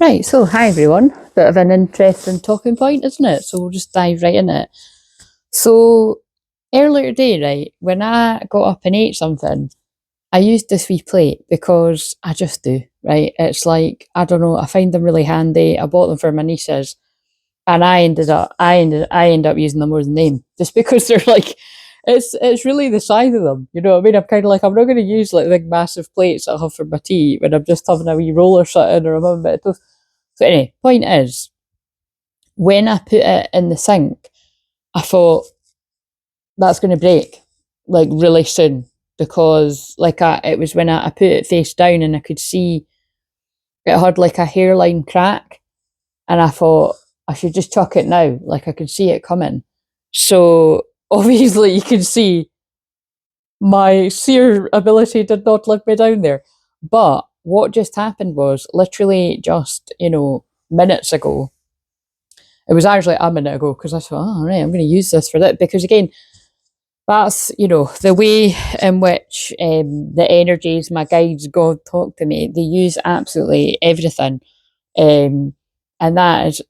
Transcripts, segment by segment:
Right, so hi everyone. Bit of an interesting talking point, isn't it? So we'll just dive right in it. So earlier today, right, when I got up and ate something, I used this wee plate because I just do, right? It's like, I don't know, I find them really handy. I bought them for my nieces and I end up using them more than them just because they're like, it's really the size of them, you know what I mean? I'm kind of like, I'm not going to use like big massive plates that I have for my tea when I'm just having a wee roll or something or I'm having a bit of toast. So anyway, point is, when I put it in the sink, I thought that's going to break like really soon because it was when I put it face down and I could see it had like a hairline crack, and I thought I should just chuck it now, like I could see it coming. So obviously you can see my seer ability did not let me down there. But what just happened was literally just, minutes ago. It was actually a minute ago because I thought, oh, right, I'm going to use this for that. Because again, that's, the way in which the energies, my guides, God talk to me, they use absolutely everything. And that is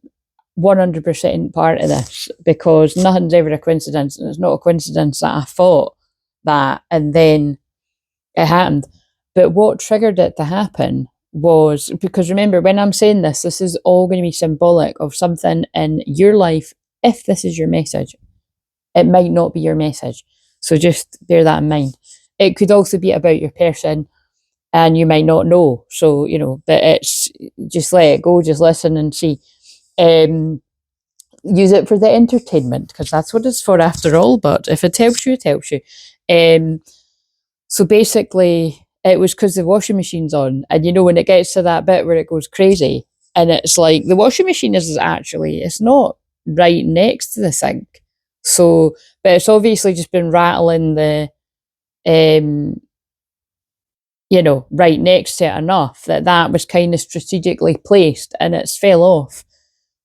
100% part of this because nothing's ever a coincidence. And it's not a coincidence that I thought that and then it happened. But what triggered it to happen was because remember, when I'm saying this is all going to be symbolic of something in your life. If this is your message, it might not be your message. So just bear that in mind. It could also be about your person and you might not know. So, but it's just let it go, just listen and see. Use it for the entertainment because that's what it's for after all. But if it helps you, it helps you. So basically, it was because the washing machine's on. And when it gets to that bit where it goes crazy, and it's like the washing machine it's not right next to the sink. So, but it's obviously just been rattling right next to it enough that was kind of strategically placed and it's fell off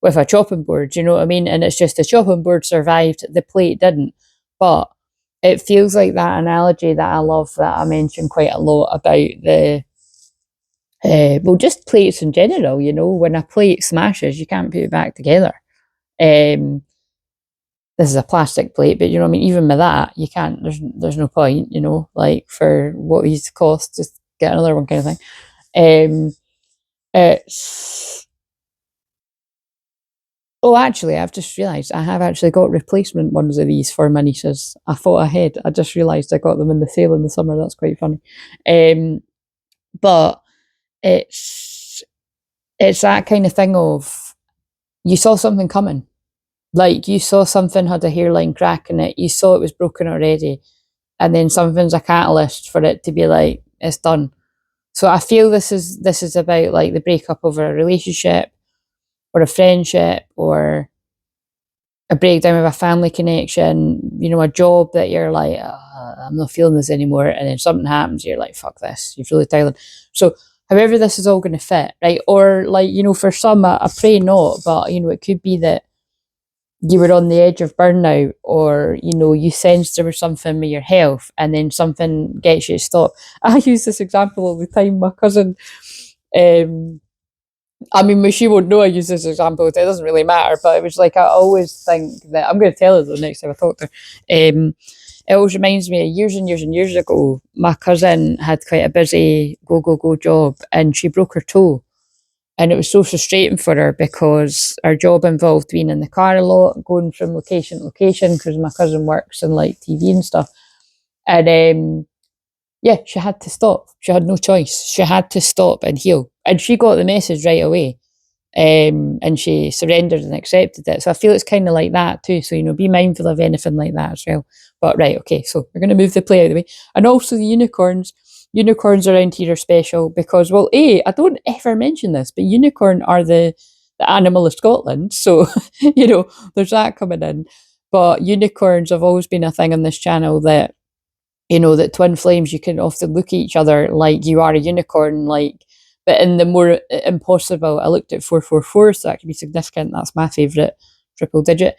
with a chopping board, you know what I mean? And it's just the chopping board survived, the plate didn't. But it feels like that analogy that I love that I mentioned quite a lot about just plates in general, when a plate smashes, you can't put it back together. This is a plastic plate, but you know what I mean? Even with that, you can't, there's no point, like for what these cost, just get another one kind of thing. Oh, actually, I've just realised I have actually got replacement ones of these for my nieces. I thought ahead. I just realised I got them in the sale in the summer. That's quite funny. But it's that kind of thing of you saw something coming. Like you saw something had a hairline crack in it. You saw it was broken already. And then something's a catalyst for it to be like, it's done. So I feel this is about like the breakup of a relationship or a friendship or a breakdown of a family connection, a job that you're like, I'm not feeling this anymore. And then something happens, you're like, fuck this, you're really tired. So however this is all going to fit, right? Or like, for some, I pray not, but, it could be that you were on the edge of burnout or, you sensed there was something with your health and then something gets you to stop. I use this example all the time. My cousin, she won't know I use this example. It doesn't really matter, but it was like I always think that I'm going to tell her the next time I talk to her. It always reminds me of years and years and years ago. My cousin had quite a busy go job, and she broke her toe, and it was so frustrating for her because her job involved being in the car a lot, going from location to location because my cousin works in like TV and stuff, and she had to stop. She had no choice. She had to stop and heal. And she got the message right away. And she surrendered and accepted it. So I feel it's kind of like that too. So, be mindful of anything like that as well. But right, okay, so we're going to move the play out of the way. And also the unicorns. Unicorns around here are special because, well, I don't ever mention this, but unicorn are the animal of Scotland. So, there's that coming in. But unicorns have always been a thing on this channel that, that twin flames, you can often look at each other like you are a unicorn, but in the more impossible, I looked at 444, so that could be significant. That's my favourite triple digit,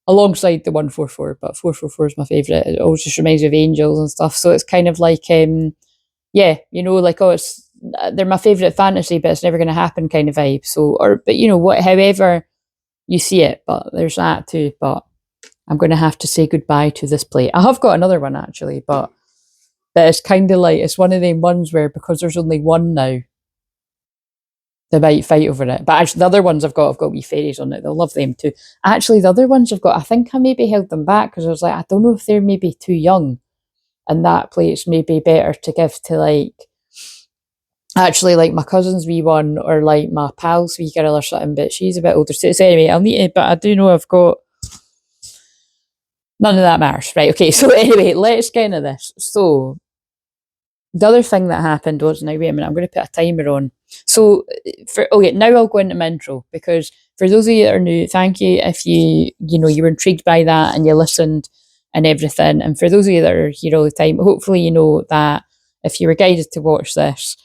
alongside the 144, but 444 is my favourite. It always just reminds me of angels and stuff. So it's kind of like, like, it's they're my favourite fantasy, but it's never going to happen kind of vibe. So, but you know, however you see it, but there's that too. But I'm going to have to say goodbye to this plate. I have got another one actually, but it's kind of like, it's one of them ones where, because there's only one now, they might fight over it. But actually, the other ones I've got wee fairies on it. They'll love them too. Actually, the other ones I've got, I think I maybe held them back because I was like, I don't know if they're maybe too young, and that plate's maybe better to give to like, actually like my cousin's wee one, or like my pal's wee girl or something, but she's a bit older. So anyway, I'll need it, but I do know I've got, none of that matters. Right, okay, so anyway, let's get into this. So the other thing that happened was, now wait a minute, I'm going to put a timer on. So okay, now I'll go into my intro, because for those of you that are new, thank you if you know, you were intrigued by that and you listened and everything. And for those of you that are here all the time, hopefully you know that if you were guided to watch this,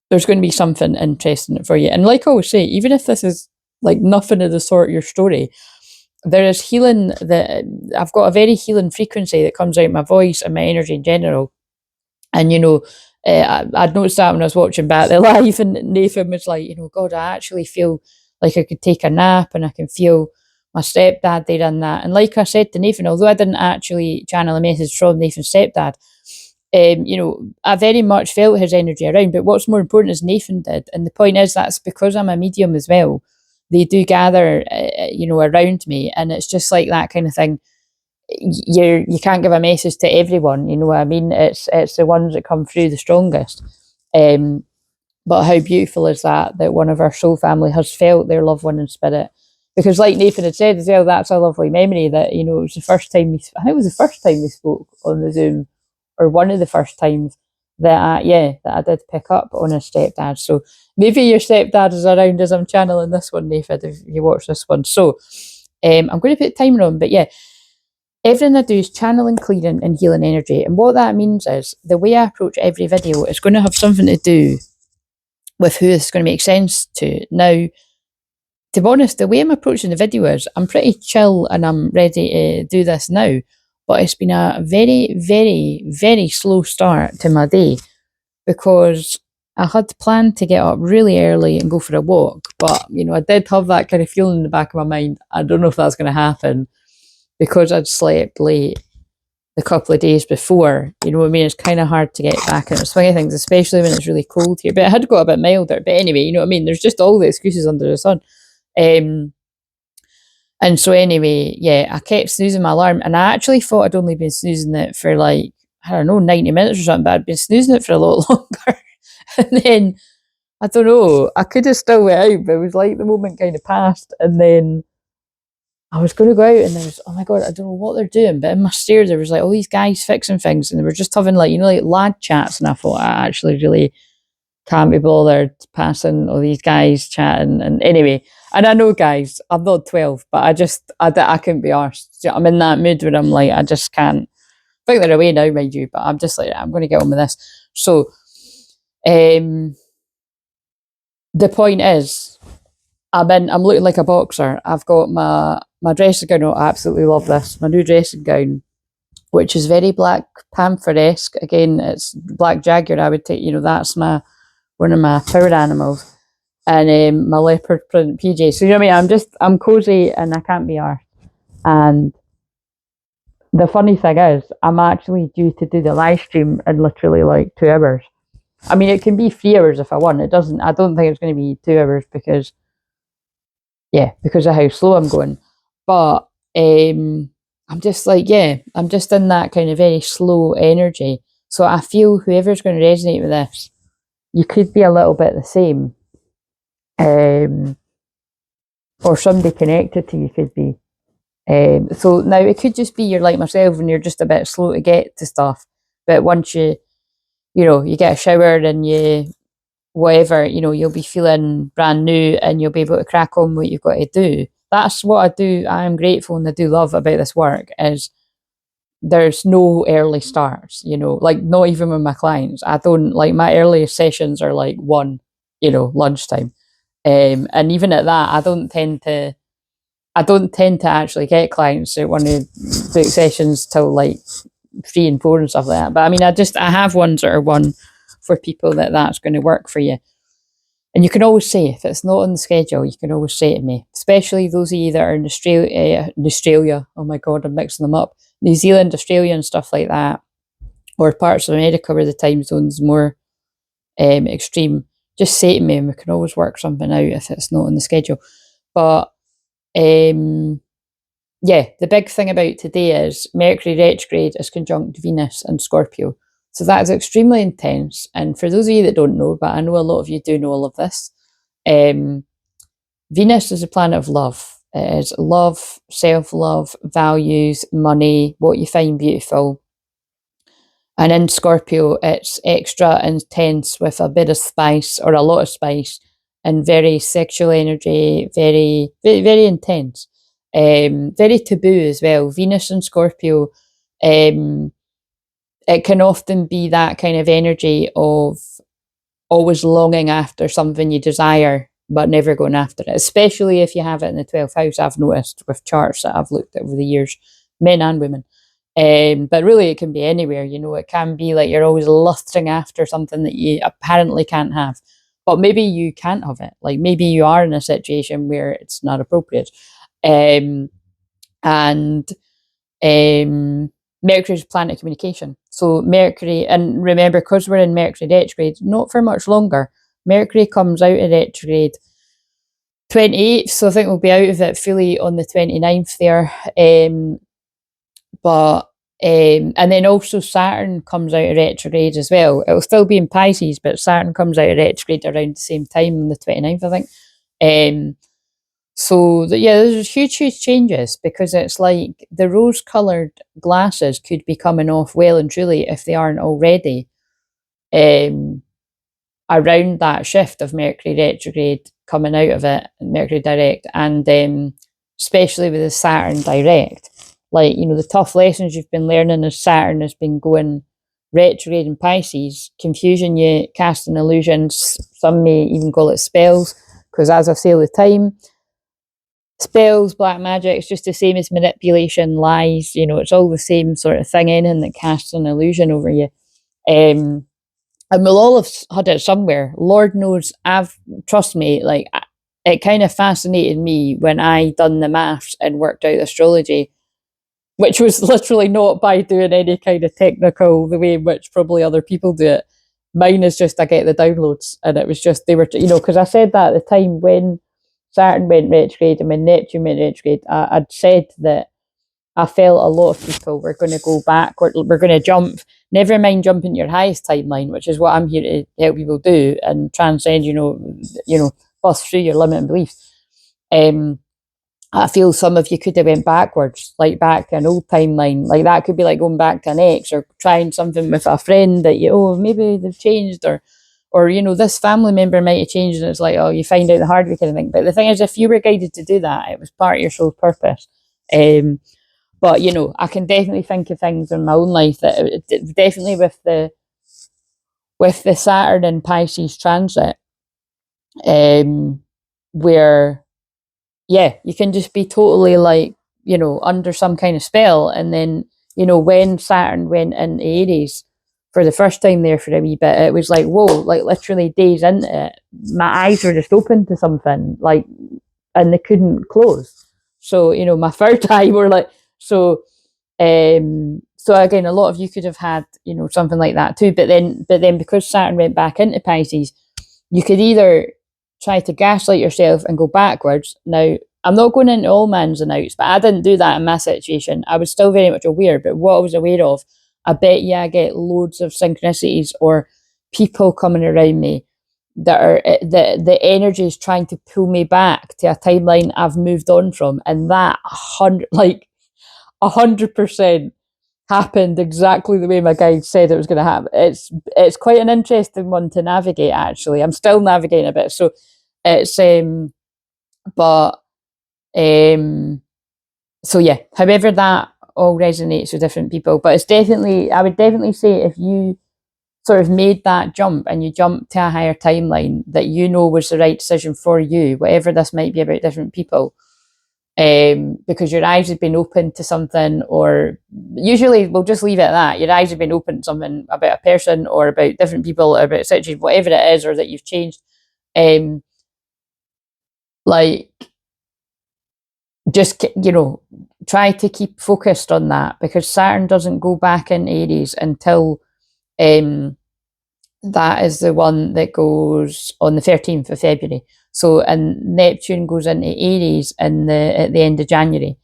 there's going to be something interesting for you. And like I always say, even if this is like nothing of the sort your story, there is healing, that I've got a very healing frequency that comes out of my voice and my energy in general. And you know, I'd noticed that when I was watching back the live, and Nathan was like, you know, God, I actually feel like I could take a nap, and I can feel my stepdad there and that. And like I said to Nathan, although I didn't actually channel a message from Nathan's stepdad, you know, I very much felt his energy around. But what's more important is Nathan did. And the point is, that's because I'm a medium as well. They do gather, you know, around me. And it's just like that kind of thing. You can't give a message to everyone, you know what I mean? It's the ones that come through the strongest. But how beautiful is that one of our soul family has felt their loved one in spirit? Because like Nathan had said as well, that's a lovely memory that, you know, it was the first time I think it was the first time we spoke on the Zoom, or one of the first times that I did pick up on his stepdad. So maybe your stepdad is around as I'm channeling this one, Nathan, if you watch this one. So I'm going to put timer on, but yeah, everything I do is channeling, clearing and healing energy. And what that means is, the way I approach every video is going to have something to do with who it's going to make sense to. Now, to be honest, the way I'm approaching the video is, I'm pretty chill and I'm ready to do this now. But it's been a very, very, very slow start to my day, because I had planned to get up really early and go for a walk. But, you know, I did have that kind of feeling in the back of my mind, I don't know if that's going to happen, because I'd slept late the couple of days before. You know what I mean? It's kind of hard to get back in the swing of things, especially when it's really cold here. But it had got a bit milder. But anyway, you know what I mean? There's just all the excuses under the sun. And so anyway, yeah, I kept snoozing my alarm, and I actually thought I'd only been snoozing it for like, I don't know, 90 minutes or something, but I'd been snoozing it for a lot longer. And then, I don't know, I could have still went out, but it was like the moment kind of passed, and then I was going to go out, and there was, oh my God, I don't know what they're doing, but in my stairs there was like all these guys fixing things, and they were just having like, you know, like lad chats, and I thought, I actually really can't be bothered passing all these guys chatting. And anyway, and I know, guys, I'm not 12, but I couldn't be arsed. I'm in that mood where I'm like, I just can't. I think they're away now, mind you, but I'm just like, I'm going to get on with this. So, the point is, I'm looking like a boxer. I've got my dressing gown on. I absolutely love this. My new dressing gown, which is very Black Panther-esque. Again, it's Black Jaguar. I would take, you know, that's one of my power animals. And my leopard print PJ. So, you know what I mean? I'm cozy and I can't be arsed. And the funny thing is, I'm actually due to do the live stream in literally like 2 hours. I mean, it can be 3 hours if I want. I don't think it's going to be 2 hours, because of how slow I'm going. But I'm just like, I'm just in that kind of very slow energy. So I feel whoever's going to resonate with this, you could be a little bit the same. Or somebody connected to you could be. So now it could just be you're like myself and you're just a bit slow to get to stuff. But once you get a shower and you whatever, you'll be feeling brand new and you'll be able to crack on what you've got to do. That's what I do. I'm grateful and I do love about this work is there's no early starts, like not even with my clients. I don't like my earliest sessions are like 1, lunchtime. And even at that, I don't tend to actually get clients that want to book sessions till like 3 and 4 and stuff like that. But I mean, I have ones that are 1, for people that that's going to work for you. And you can always say, if it's not on the schedule, you can always say to me, especially those of you that are in Australia, oh my God, I'm mixing them up, New Zealand, Australia and stuff like that, or parts of America where the time zone's more extreme, just say to me and we can always work something out if it's not on the schedule. But yeah, the big thing about today is Mercury retrograde is conjunct Venus and Scorpio. So that is extremely intense. And for those of you that don't know, but I know a lot of you do know all of this, Venus is a planet of love. It is love, self-love, values, money, what you find beautiful. And in Scorpio, it's extra intense with a bit of spice or a lot of spice and very sexual energy, very, very, very intense. Very taboo as well. Venus and Scorpio, it can often be that kind of energy of always longing after something you desire, but never going after it, especially if you have it in the 12th house, I've noticed with charts that I've looked at over the years, men and women. But really, it can be anywhere, you know, it can be like you're always lusting after something that you apparently can't have, but maybe you can't have it. Like maybe you are in a situation where it's not appropriate. And Mercury is planet of communication. So Mercury, and remember, because we're in Mercury retrograde, not for much longer. Mercury comes out of retrograde 28th, so I think we'll be out of it fully on the 29th there. And then also Saturn comes out of retrograde as well. It'll still be in Pisces, but Saturn comes out of retrograde around the same time on the 29th, I think. So yeah, there's huge changes, because it's like the rose-coloured glasses could be coming off well and truly if they aren't already around that shift of Mercury retrograde coming out of it, Mercury direct, and especially with the Saturn direct. Like, you know, the tough lessons you've been learning as Saturn has been going retrograde in Pisces, confusing you, casting illusions. Some may even call it spells, because as I say all the time, spells, black magic, it's just the same as manipulation, lies, you know, it's all the same sort of thing, anything that casts an illusion over you. And we'll all have had it somewhere. Lord knows, trust me, like, it kind of fascinated me when I done the maths and worked out astrology, which was literally not by doing any kind of technical, the way in which probably other people do it. Mine is just, I get the downloads, and it was just, they were, you know, because I said that at the time when Saturn went retrograde and when Neptune went retrograde, I'd said that I felt a lot of people were going to go back, or we're going to jump, never mind jumping your highest timeline, which is what I'm here to help people do, and transcend, you know, bust through your limiting beliefs. I feel some of you could have went backwards, like back to an old timeline. Like that could be like going back to an ex, or trying something with a friend that maybe they've changed, or you know, this family member might have changed, and it's like, oh, you find out the hard way kind of thing. But the thing is, if you were guided to do that, it was part of your soul's purpose. But you know, I can definitely think of things in my own life that definitely with the Saturn and Pisces transit, where yeah, you can just be totally like, you know, under some kind of spell. And then, you know, when Saturn went into Aries for the first time there for a wee bit, it was like, whoa, like literally days into it, my eyes were just open to something, like, and they couldn't close. So, you know, my third eye were like, so again, a lot of you could have had, you know, something like that too. But then because Saturn went back into Pisces, you could either try to gaslight yourself and go backwards. Now, I'm not going into all man's and outs, but I didn't do that in my situation. I was still very much aware, but what I was aware of, I bet you I get loads of synchronicities or people coming around me that are, the energy is trying to pull me back to a timeline I've moved on from, and that 100% happened exactly the way my guide said it was going to happen. It's quite an interesting one to navigate, actually. I'm still navigating a bit, so it's so yeah, however that all resonates with different people, but it's definitely, I would definitely say, if you sort of made that jump and you jumped to a higher timeline that you know was the right decision for you, whatever this might be about different people, because your eyes have been open to something, or usually we'll just leave it at that. Your eyes have been open to something about a person or about different people or about a situation, whatever it is, or that you've changed. Like, just, you know, try to keep focused on that, because Saturn doesn't go back in Aries until that is the one that goes on the 13th of February. So, and Neptune goes into Aries at the end of January.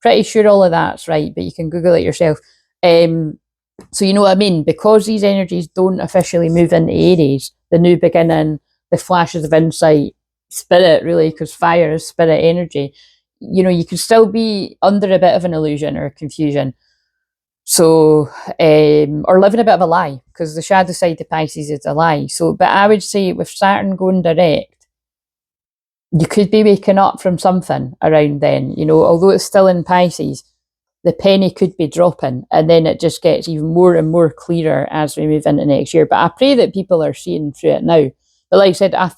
Pretty sure all of that's right, but you can Google it yourself. So you know what I mean? Because these energies don't officially move into Aries, the new beginning, the flashes of insight, spirit, really, because fire is spirit energy, you know, you can still be under a bit of an illusion or confusion. So, or living a bit of a lie, because the shadow side of Pisces is a lie. So, but I would say with Saturn going direct, you could be waking up from something around then, you know, although it's still in Pisces, the penny could be dropping, and then it just gets even more and more clearer as we move into next year. But I pray that people are seeing through it now. But like I said, I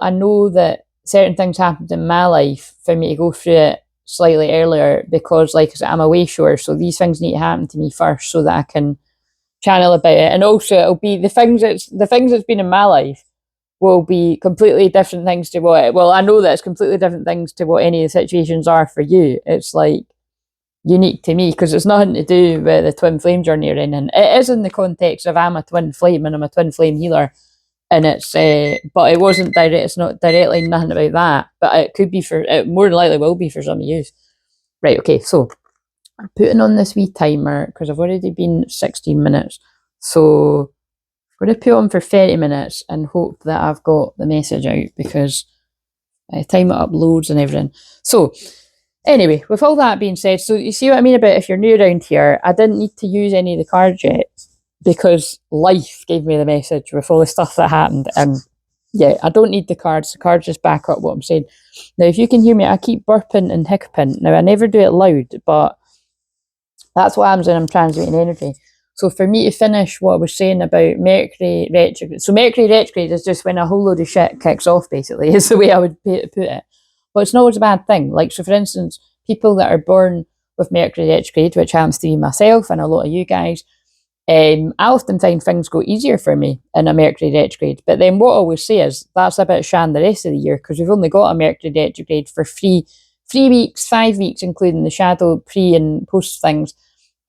know that certain things happened in my life for me to go through it slightly earlier, because like I said, I'm a way shore, so these things need to happen to me first so that I can channel about it. And also it'll be the things that's been in my life will be completely different things to what, well, I know that it's completely different things to what any of the situations are for you. It's like unique to me, because it's nothing to do with the twin flame journey or anything. It is in the context of I'm a twin flame and I'm a twin flame healer, and it's but it wasn't direct, it's not directly nothing about that, but it could be for, it more than likely will be for some of you. Right, okay, so I'm putting on this wee timer because I've already been 16 minutes, so I'm going to put on for 30 minutes and hope that I've got the message out, because I time it uploads and everything. So anyway, with all that being said, so you see what I mean about if you're new around here, I didn't need to use any of the cards yet, because life gave me the message with all the stuff that happened. And yeah, I don't need the cards just back up what I'm saying. Now, if you can hear me, I keep burping and hiccuping. Now, I never do it loud, but that's what happens when I'm transmuting energy. So for me to finish what I was saying about Mercury retrograde, so Mercury retrograde is just when a whole load of shit kicks off, basically, is the way I would put it. But it's not always a bad thing. Like, so for instance, people that are born with Mercury retrograde, which happens to be myself and a lot of you guys, I often find things go easier for me in a Mercury retrograde. But then what I always say is that's a bit shan the rest of the year, because we've only got a Mercury retrograde for 3 weeks, 5 weeks, including the shadow, pre and post things.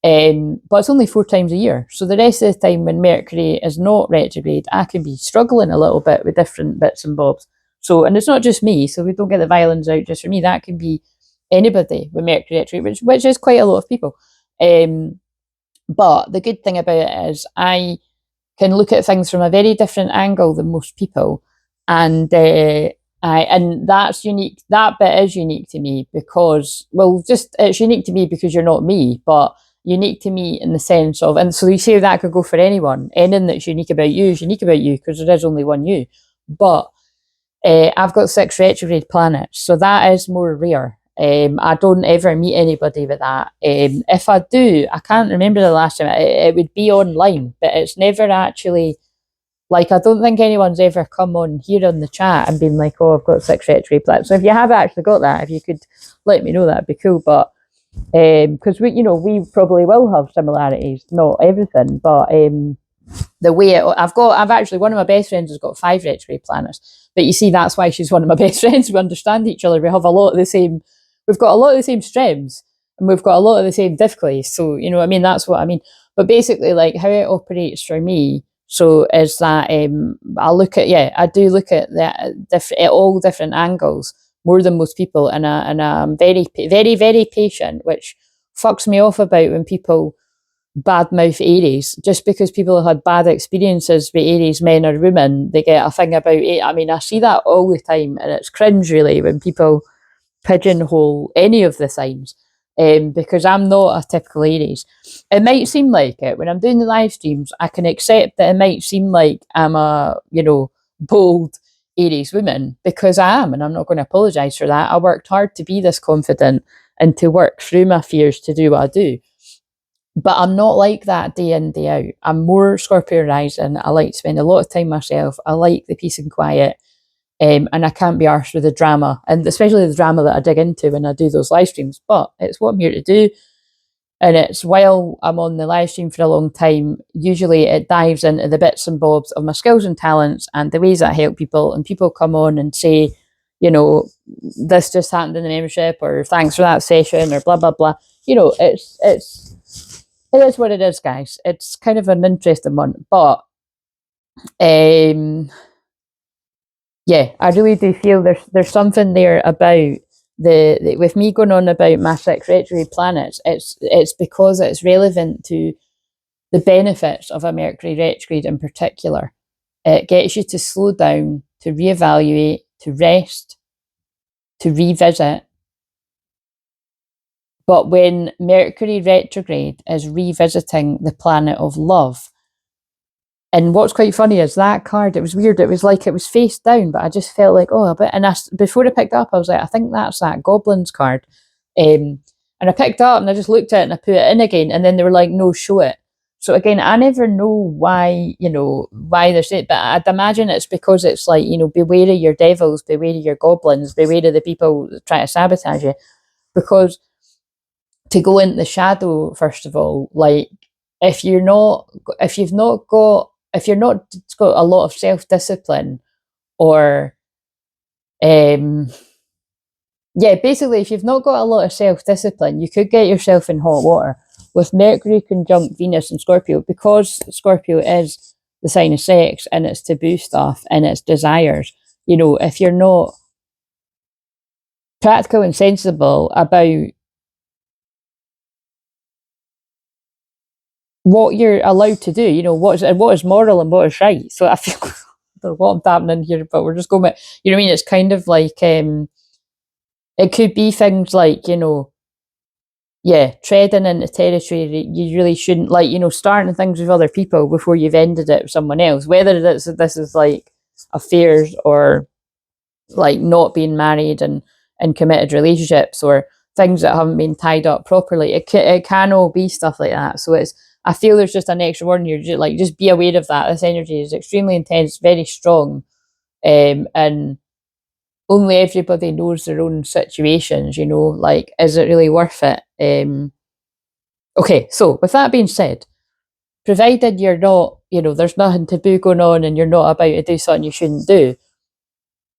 But it's only 4 times a year. So the rest of the time when Mercury is not retrograde, I can be struggling a little bit with different bits and bobs. So, and it's not just me, so we don't get the violins out just for me. That can be anybody with Mercury retrograde, which is quite a lot of people. But the good thing about it is I can look at things from a very different angle than most people. And that's unique. That bit is unique to me because, well, just it's unique to me because you're not me, but unique to me in the sense of, and so you say that could go for anyone. Anything that's unique about you is unique about you because there is only one you. But I've got 6 retrograde planets, so that is more rare. I don't ever meet anybody with that. If I do, I can't remember the last time. It would be online, but it's never actually, like, I don't think anyone's ever come on here on the chat and been like, oh, I've got 6 retrograde planets. So if you have actually got that, if you could let me know, that'd be cool. But because we probably will have similarities, not everything, but the way I've actually, one of my best friends has got 5 retrograde planets. But you see, that's why she's one of my best friends. We understand each other. We have a lot of the same. We've got a lot of the same strengths, and we've got a lot of the same difficulties. So you know what I mean. That's what I mean. But basically, like how it operates for me, so is that I do look at that at all different angles more than most people, and I'm very, very, very patient, which fucks me off about when people badmouth Aries. Just because people have had bad experiences with Aries men or women, they get a thing about it. I mean, I see that all the time, and it's cringe really when people pigeonhole any of the signs, because I'm not a typical Aries. It might seem like it when I'm doing the live streams. I can accept that it might seem like I'm a bold Aries woman, because I am, and I'm not going to apologise for that. I worked hard to be this confident and to work through my fears to do what I do. But I'm not like that day in, day out. I'm more Scorpio rising. I like to spend a lot of time myself. I like the peace and quiet. And I can't be arsed with the drama, and especially the drama that I dig into when I do those live streams. But it's what I'm here to do. And it's while I'm on the live stream for a long time, usually it dives into the bits and bobs of my skills and talents and the ways that I help people. And people come on and say, you know, this just happened in the membership, or thanks for that session, or blah, blah, blah. You know, it is what it is, guys. It's kind of an interesting one. But yeah, I really do feel there's something there about the with me going on about my 6 retrograde planets. It's because it's relevant to the benefits of a Mercury retrograde in particular. It gets you to slow down, to reevaluate, to rest, to revisit. But when Mercury retrograde is revisiting the planet of love, and what's quite funny is that card, it was weird, it was like it was face down, but I just felt like, oh, a bit, and before I picked it up, I was like, I think that's that Goblins card. And I picked it up and I just looked at it and I put it in again, and then they were like, no, show it. So again, I never know why, why they're saying it, but I'd imagine it's because it's like, beware of your devils, beware of your goblins, beware of the people that try to sabotage you. Because to go into the shadow, first of all, like, if you're not got a lot of self-discipline, or basically, if you've not got a lot of self-discipline, you could get yourself in hot water. With Mercury conjunct Venus and Scorpio, because Scorpio is the sign of sex and it's taboo stuff and it's desires, if you're not practical and sensible about what you're allowed to do, what is moral and what is right. So I feel, I don't know what I'm tapping in here, but we're just going with, you know what I mean? It's kind of like, it could be things like, treading into territory that you really shouldn't, like, starting things with other people before you've ended it with someone else, whether this is like affairs, or like not being married and in committed relationships, or things that haven't been tied up properly. It can all be stuff like that. So I feel there's just an extra word in here, like, just be aware of that. This energy is extremely intense, very strong, and only everybody knows their own situations, like, is it really worth it? Okay, so with that being said, provided you're not, there's nothing taboo going on and you're not about to do something you shouldn't do,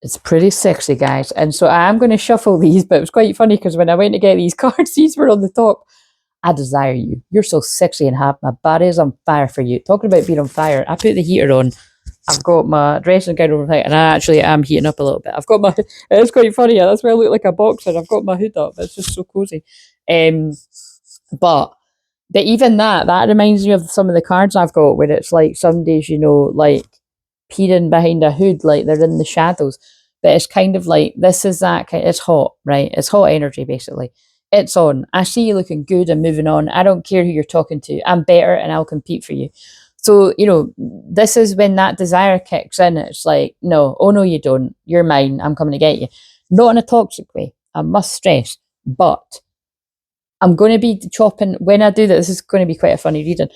it's pretty sexy, guys. And so I am going to shuffle these, but it was quite funny because when I went to get these cards, these were on the top. I desire you. You're so sexy and hot. My body is on fire for you. Talking about being on fire, I put the heater on. I've got my dressing gown over here, and I actually am heating up a little bit. I've got my, it's quite funny. That's why I look like a boxer. I've got my hood up. It's just so cozy. But even that reminds me of some of the cards I've got, where it's like some days, like peering behind a hood, like they're in the shadows. But it's kind of like, this is that kind, it's hot, right? It's hot energy, basically. It's on. I see you looking good and moving on. I don't care who you're talking to. I'm better and I'll compete for you. So, this is when that desire kicks in. It's like, no, oh no, you don't. You're mine. I'm coming to get you. Not in a toxic way, I must stress. But I'm going to be chopping, when I do this is going to be quite a funny reading.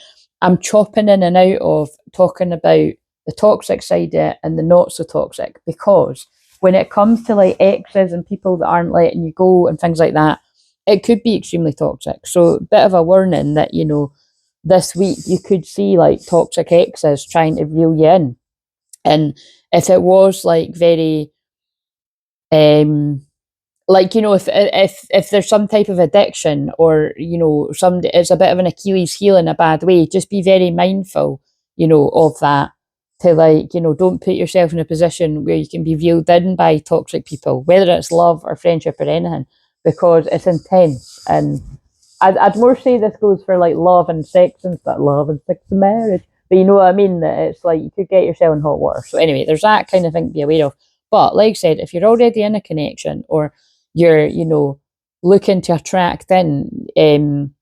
I'm chopping in and out of talking about the toxic side of it and the not so toxic, because when it comes to like exes and people that aren't letting you go and things like that, it could be extremely toxic. So a bit of a warning that, this week you could see like toxic exes trying to reel you in. And if it was like very, like, if there's some type of addiction, or, it's a bit of an Achilles heel in a bad way, just be very mindful, of that, to like, don't put yourself in a position where you can be reeled in by toxic people, whether it's love or friendship or anything, because it's intense. And I'd more say this goes for like love and sex and stuff, love and sex and marriage. But you know what I mean? That it's like you could get yourself in hot water. So anyway, there's that kind of thing to be aware of. But like I said, if you're already in a connection, or you're, looking to attract in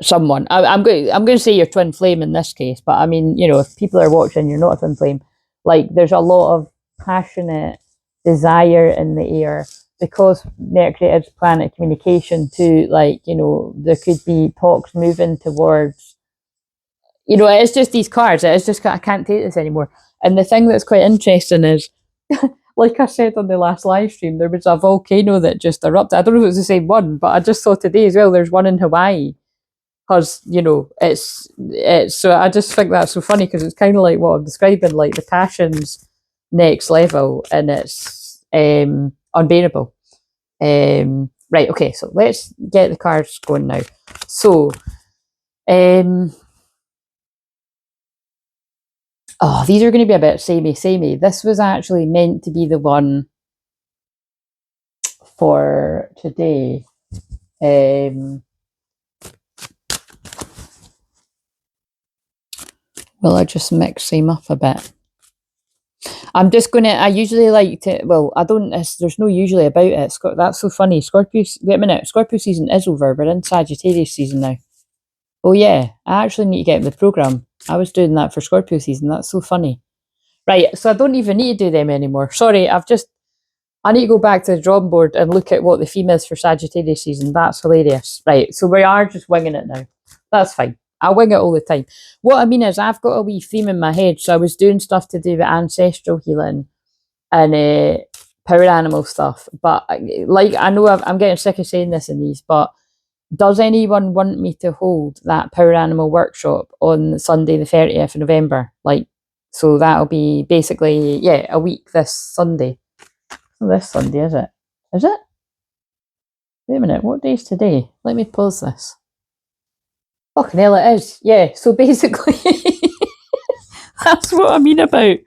someone, I'm going to say your twin flame in this case. But I mean, if people are watching, you're not a twin flame. Like, there's a lot of passionate desire in the air, because Mercury is planet communication too. Like, there could be talks moving towards, it's just these cards. It's just, I can't take this anymore. And the thing that's quite interesting is, like I said on the last live stream, there was a volcano that just erupted. I don't know if it was the same one, but I just saw today as well, there's one in Hawaii. Because, you know, it's so I just think that's so funny because it's kind of like what I'm describing, like the passion's next level, and it's unbearable. Right, okay, so let's get the cards going now. So, oh, these are going to be a bit samey. This was actually meant to be the one for today. Will I just mix them up a bit? I'm just going to, I usually like to, well, I don't, there's no usually about it. That's so funny. Scorpio, wait a minute, Scorpio season is over. We're in Sagittarius season now. Oh yeah, I actually need to get in the programme. I was doing that for Scorpio season. That's so funny. Right, so I don't even need to do them anymore. Sorry, I need to go back to the drawing board and look at what the theme is for Sagittarius season. That's hilarious. Right, so we are just winging it now. That's fine. I wing it all the time. What I mean is I've got a wee theme in my head. So I was doing stuff to do with ancestral healing and power animal stuff. But like, I know I'm getting sick of saying this in these, but does anyone want me to hold that power animal workshop on Sunday the 30th of November? Like, so that'll be basically, yeah, a week this Sunday. Not this Sunday, is it? Is it? Wait a minute, what day is today? Let me pause this. Fucking hell, it is. Yeah, so basically, that's what I mean about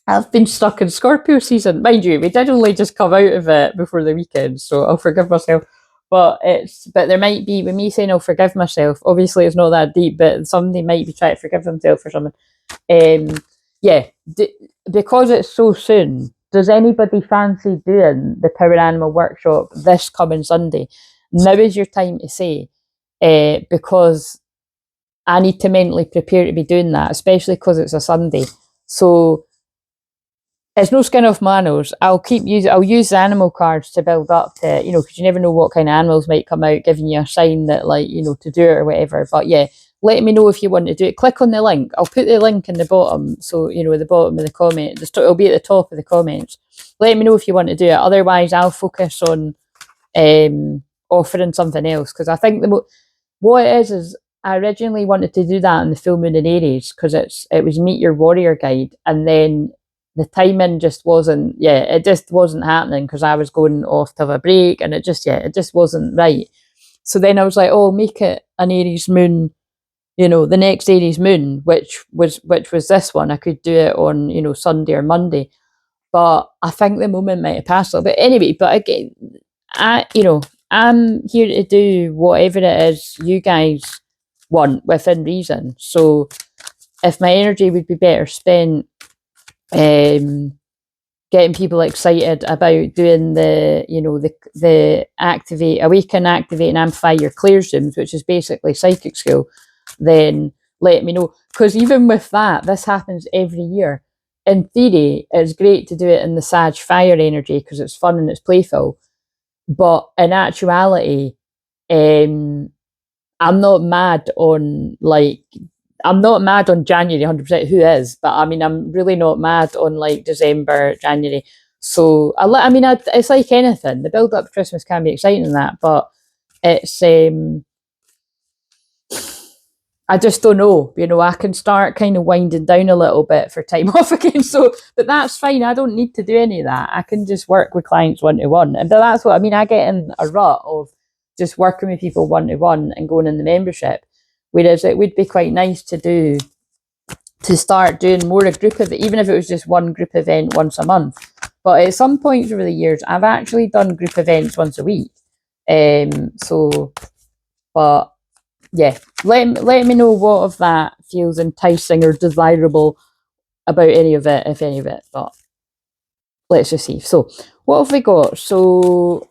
I've been stuck in Scorpio season. Mind you, we did only just come out of it before the weekend, so I'll forgive myself. But there might be, with me saying I'll forgive myself, obviously it's not that deep, but somebody might be trying to forgive themselves for something. Yeah, because it's so soon, does anybody fancy doing the Power Animal Workshop this coming Sunday? Now is your time to say, because I need to mentally prepare to be doing that, especially because it's a Sunday. So it's no skin off my nose. I'll use the animal cards to build up to, you know, because you never know what kind of animals might come out giving you a sign that, like, you know, to do it or whatever. But yeah, let me know if you want to do it. Click on the link. I'll put the link in the bottom. So, you know, the bottom of the comment. It'll be at the top of the comments. Let me know if you want to do it. Otherwise, I'll focus on offering something else. Because I think what it is I originally wanted to do that in the full moon in Aries because it was Meet Your Warrior Guide. And then the timing just wasn't, it just wasn't happening because I was going off to have a break and it just wasn't right. So then I was like, oh, make it an Aries moon, you know, the next Aries moon, which was this one. I could do it on, you know, Sunday or Monday. But I think the moment might have passed a little bit. Anyway, but again, I'm here to do whatever it is you guys want within reason. So if my energy would be better spent getting people excited about doing the awaken, activate and amplify your Clairsentient, which is basically psychic school, then let me know. Because even with that, this happens every year. In theory, it's great to do it in the Sag fire energy because it's fun and it's playful. But in actuality, I'm not mad on January 100%. Who is? But I mean, I'm really not mad on like December, January. So it's like anything. The build up to Christmas can be exciting and that, but it's I just don't know. You know, I can start kind of winding down a little bit for time off again. So, but that's fine. I don't need to do any of that. I can just work with clients one-to-one, and that's what I mean. I get in a rut of just working with people one-to-one and going in the membership. Whereas it would be quite nice to start doing more a group of it, even if it was just one group event once a month. But at some points over the years, I've actually done group events once a week. But yeah, let me know what of that feels enticing or desirable about any of it, if any of it. But let's just see. So what have we got? So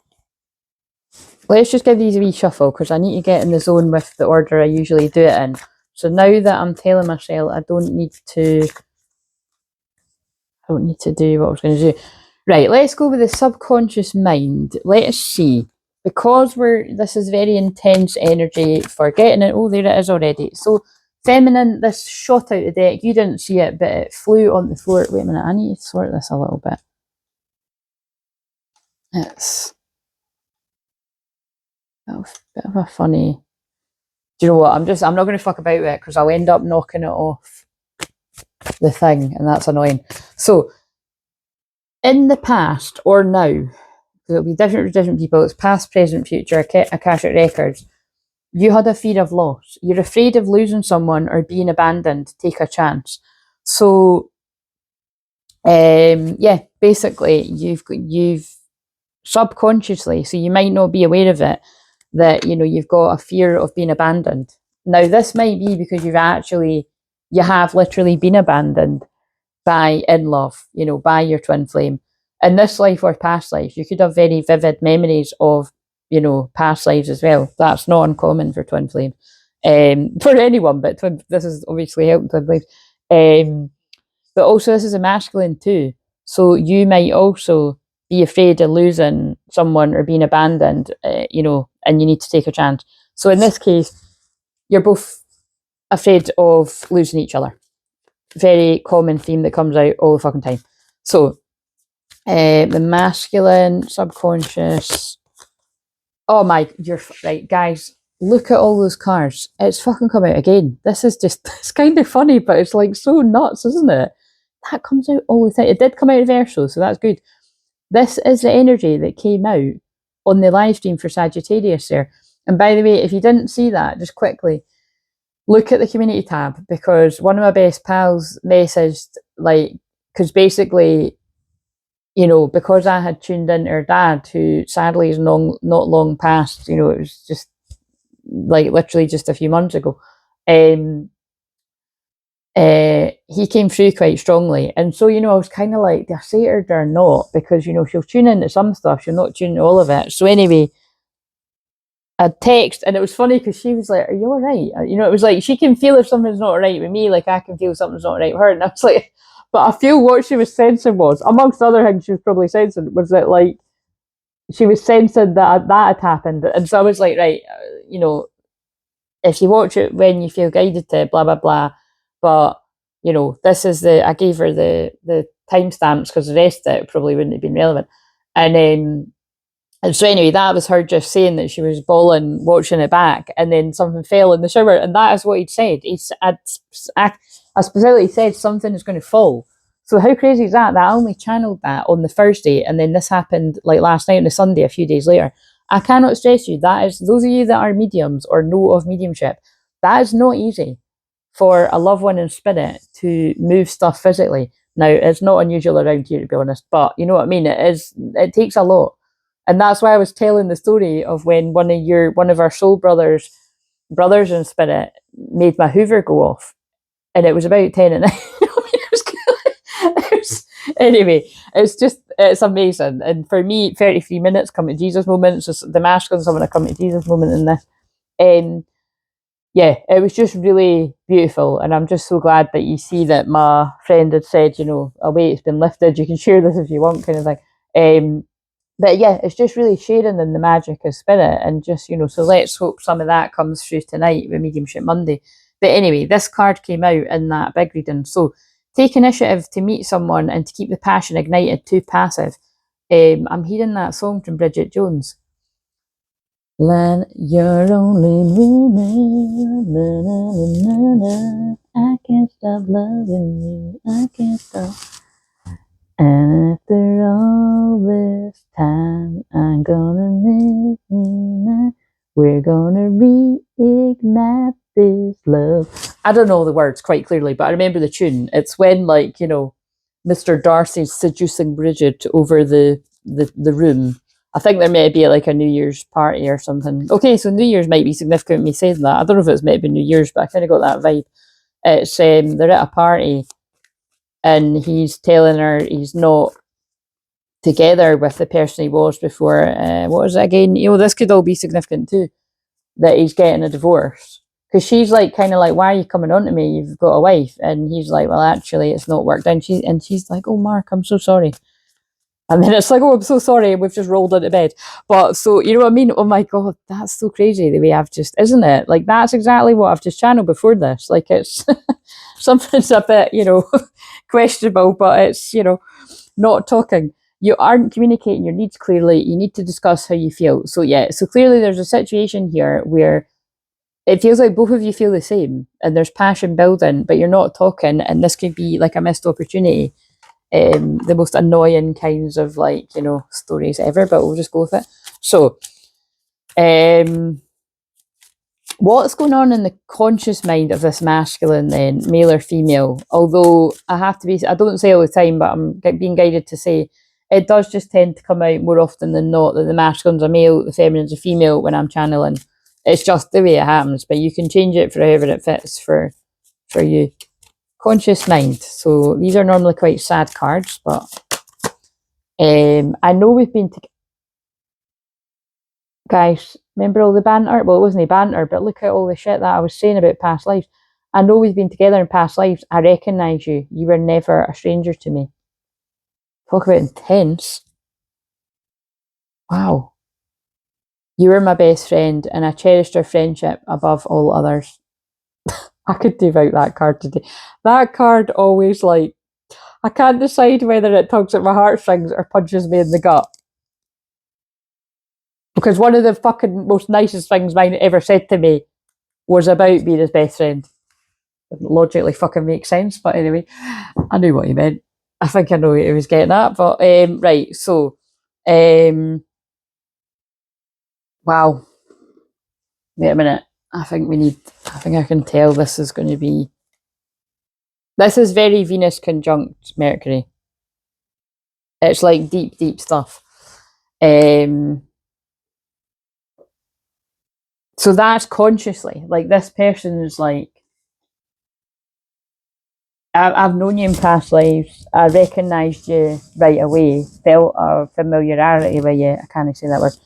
let's just give these a wee shuffle because I need to get in the zone with the order I usually do it in. So now that I'm telling myself I don't need to do what I was going to do. Right, let's go with the subconscious mind. Let's see. Because this is very intense energy for getting it. Oh, there it is already. So feminine, this shot out the deck. You didn't see it, but it flew on the floor. Wait a minute, I need to sort this a little bit. It's a bit of a funny. Do you know what? I'm not going to fuck about with it because I'll end up knocking it off the thing, and that's annoying. So, in the past or now, it'll be different for different people. It's past, present, future, Akashic records. You had a fear of loss. You're afraid of losing someone or being abandoned. Take a chance. So, yeah, basically, you've subconsciously, so you might not be aware of it, that you've got a fear of being abandoned. Now, this might be because you have literally been abandoned by in love, by your twin flame. In this life or past life, you could have very vivid memories of, past lives as well. That's not uncommon for twin flame. For anyone, but this is obviously helping twin flames. But also this is a masculine too. So you might also be afraid of losing someone or being abandoned, and you need to take a chance. So in this case, you're both afraid of losing each other. Very common theme that comes out all the fucking time. So the masculine, subconscious. Oh my, you're right, guys. Look at all those cards. It's fucking come out again. This is just, it's kind of funny, but it's like so nuts, isn't it? That comes out all the time. It did come out reversal, so that's good. This is the energy that came out on the live stream for Sagittarius there. And by the way, if you didn't see that, just quickly look at the community tab, because one of my best pals messaged, because basically, because I had tuned into her dad, who sadly is not long past, it was just literally just a few months ago. He came through quite strongly, and so I was kind of like, do I say it or not? Because she'll tune into some stuff, she'll not tune into all of it. So anyway, I text, and it was funny because she was like, "Are you all right?" It was like she can feel if something's not right with me, like I can feel something's not right with her, and I was like, but I feel what she was sensing was, amongst other things, she was probably sensing was that she was sensing that had happened, and so I was like, right, if you watch it when you feel guided to, blah blah blah. But this is I gave her the timestamps because the rest of it probably wouldn't have been relevant. And so anyway, that was her just saying that she was bawling watching it back, and then something fell in the shower, and that is what he'd said. I specifically said something is going to fall. So how crazy is that? That I only channeled that on the Thursday, and then this happened last night on the Sunday, a few days later. I cannot stress you, that is, those of you that are mediums or know of mediumship, that is not easy for a loved one in spirit to move stuff physically. Now, it's not unusual around here, to be honest, but you know what I mean? It takes a lot. And that's why I was telling the story of when one of our soul brothers in spirit made my Hoover go off, and it was about 10 at night. Anyway, it's amazing. And for me, 33 minutes come to Jesus moments. The masculine's having a come to Jesus moment in this. Yeah, it was just really beautiful, and I'm just so glad that you see that my friend had said, a weight's been lifted, you can share this if you want, kind of thing. But yeah, it's just really sharing in the magic of spirit, and just, so let's hope some of that comes through tonight with Mediumship Monday. But anyway, this card came out in that big reading. So take initiative to meet someone and to keep the passion ignited, too passive. I'm hearing that song from Bridget Jones. Let your only woman, na, na, na, I can't stop loving you, I can't stop. And after all this time, I'm gonna make you mine. We're gonna reignite this love. I don't know the words quite clearly, but I remember the tune. It's when, Mr. Darcy's seducing Bridget over the room. I think there may be a New Year's party or something. Okay, so New Year's might be significant me saying that. I don't know if it's maybe New Year's, but I kind of got that vibe. It's they're at a party, and he's telling her he's not together with the person he was before. What is it again? This could all be significant too, that he's getting a divorce. Because she's kind of like, why are you coming on to me? You've got a wife. And he's like, well, actually, it's not worked out. And she's like, oh, Mark, I'm so sorry. And then it's like, oh, I'm so sorry, we've just rolled into bed. But so, you know what I mean? Oh my God, that's so crazy the way I've just, isn't it? Like, that's exactly what I've just channeled before this. Like, it's something's a bit, questionable, but it's, not talking. You aren't communicating your needs clearly. You need to discuss how you feel. So, yeah, so clearly there's a situation here where it feels like both of you feel the same and there's passion building, but you're not talking. And this could be like a missed opportunity. The most annoying kinds of stories ever, but we'll just go with it. So, what's going on in the conscious mind of this masculine then, male or female? Although I don't say all the time, but I'm being guided to say it does just tend to come out more often than not that the masculine's a male, the feminine's a female when I'm channeling. It's just the way it happens, but you can change it for however it fits for you. Conscious mind. So these are normally quite sad cards, but I know we've been guys, remember all the banter? Well, it wasn't banter, but look at all the shit that I was saying about past lives. I know we've been together in past lives. I recognise you. You were never a stranger to me. Talk about intense. Wow. You were my best friend, and I cherished our friendship above all others. I could do without that card today. That card always I can't decide whether it tugs at my heartstrings or punches me in the gut. Because one of the fucking most nicest things mine ever said to me was about being his best friend. Doesn't logically fucking make sense, but anyway, I knew what he meant. I think I know what he was getting at, but right, so wow. Wait a minute. I think I can tell this is going to be, this is very Venus conjunct Mercury. It's like deep, deep stuff. So that's consciously, like this person is like, I've known you in past lives. I recognised you right away. Felt a familiarity with you. I can't say that word.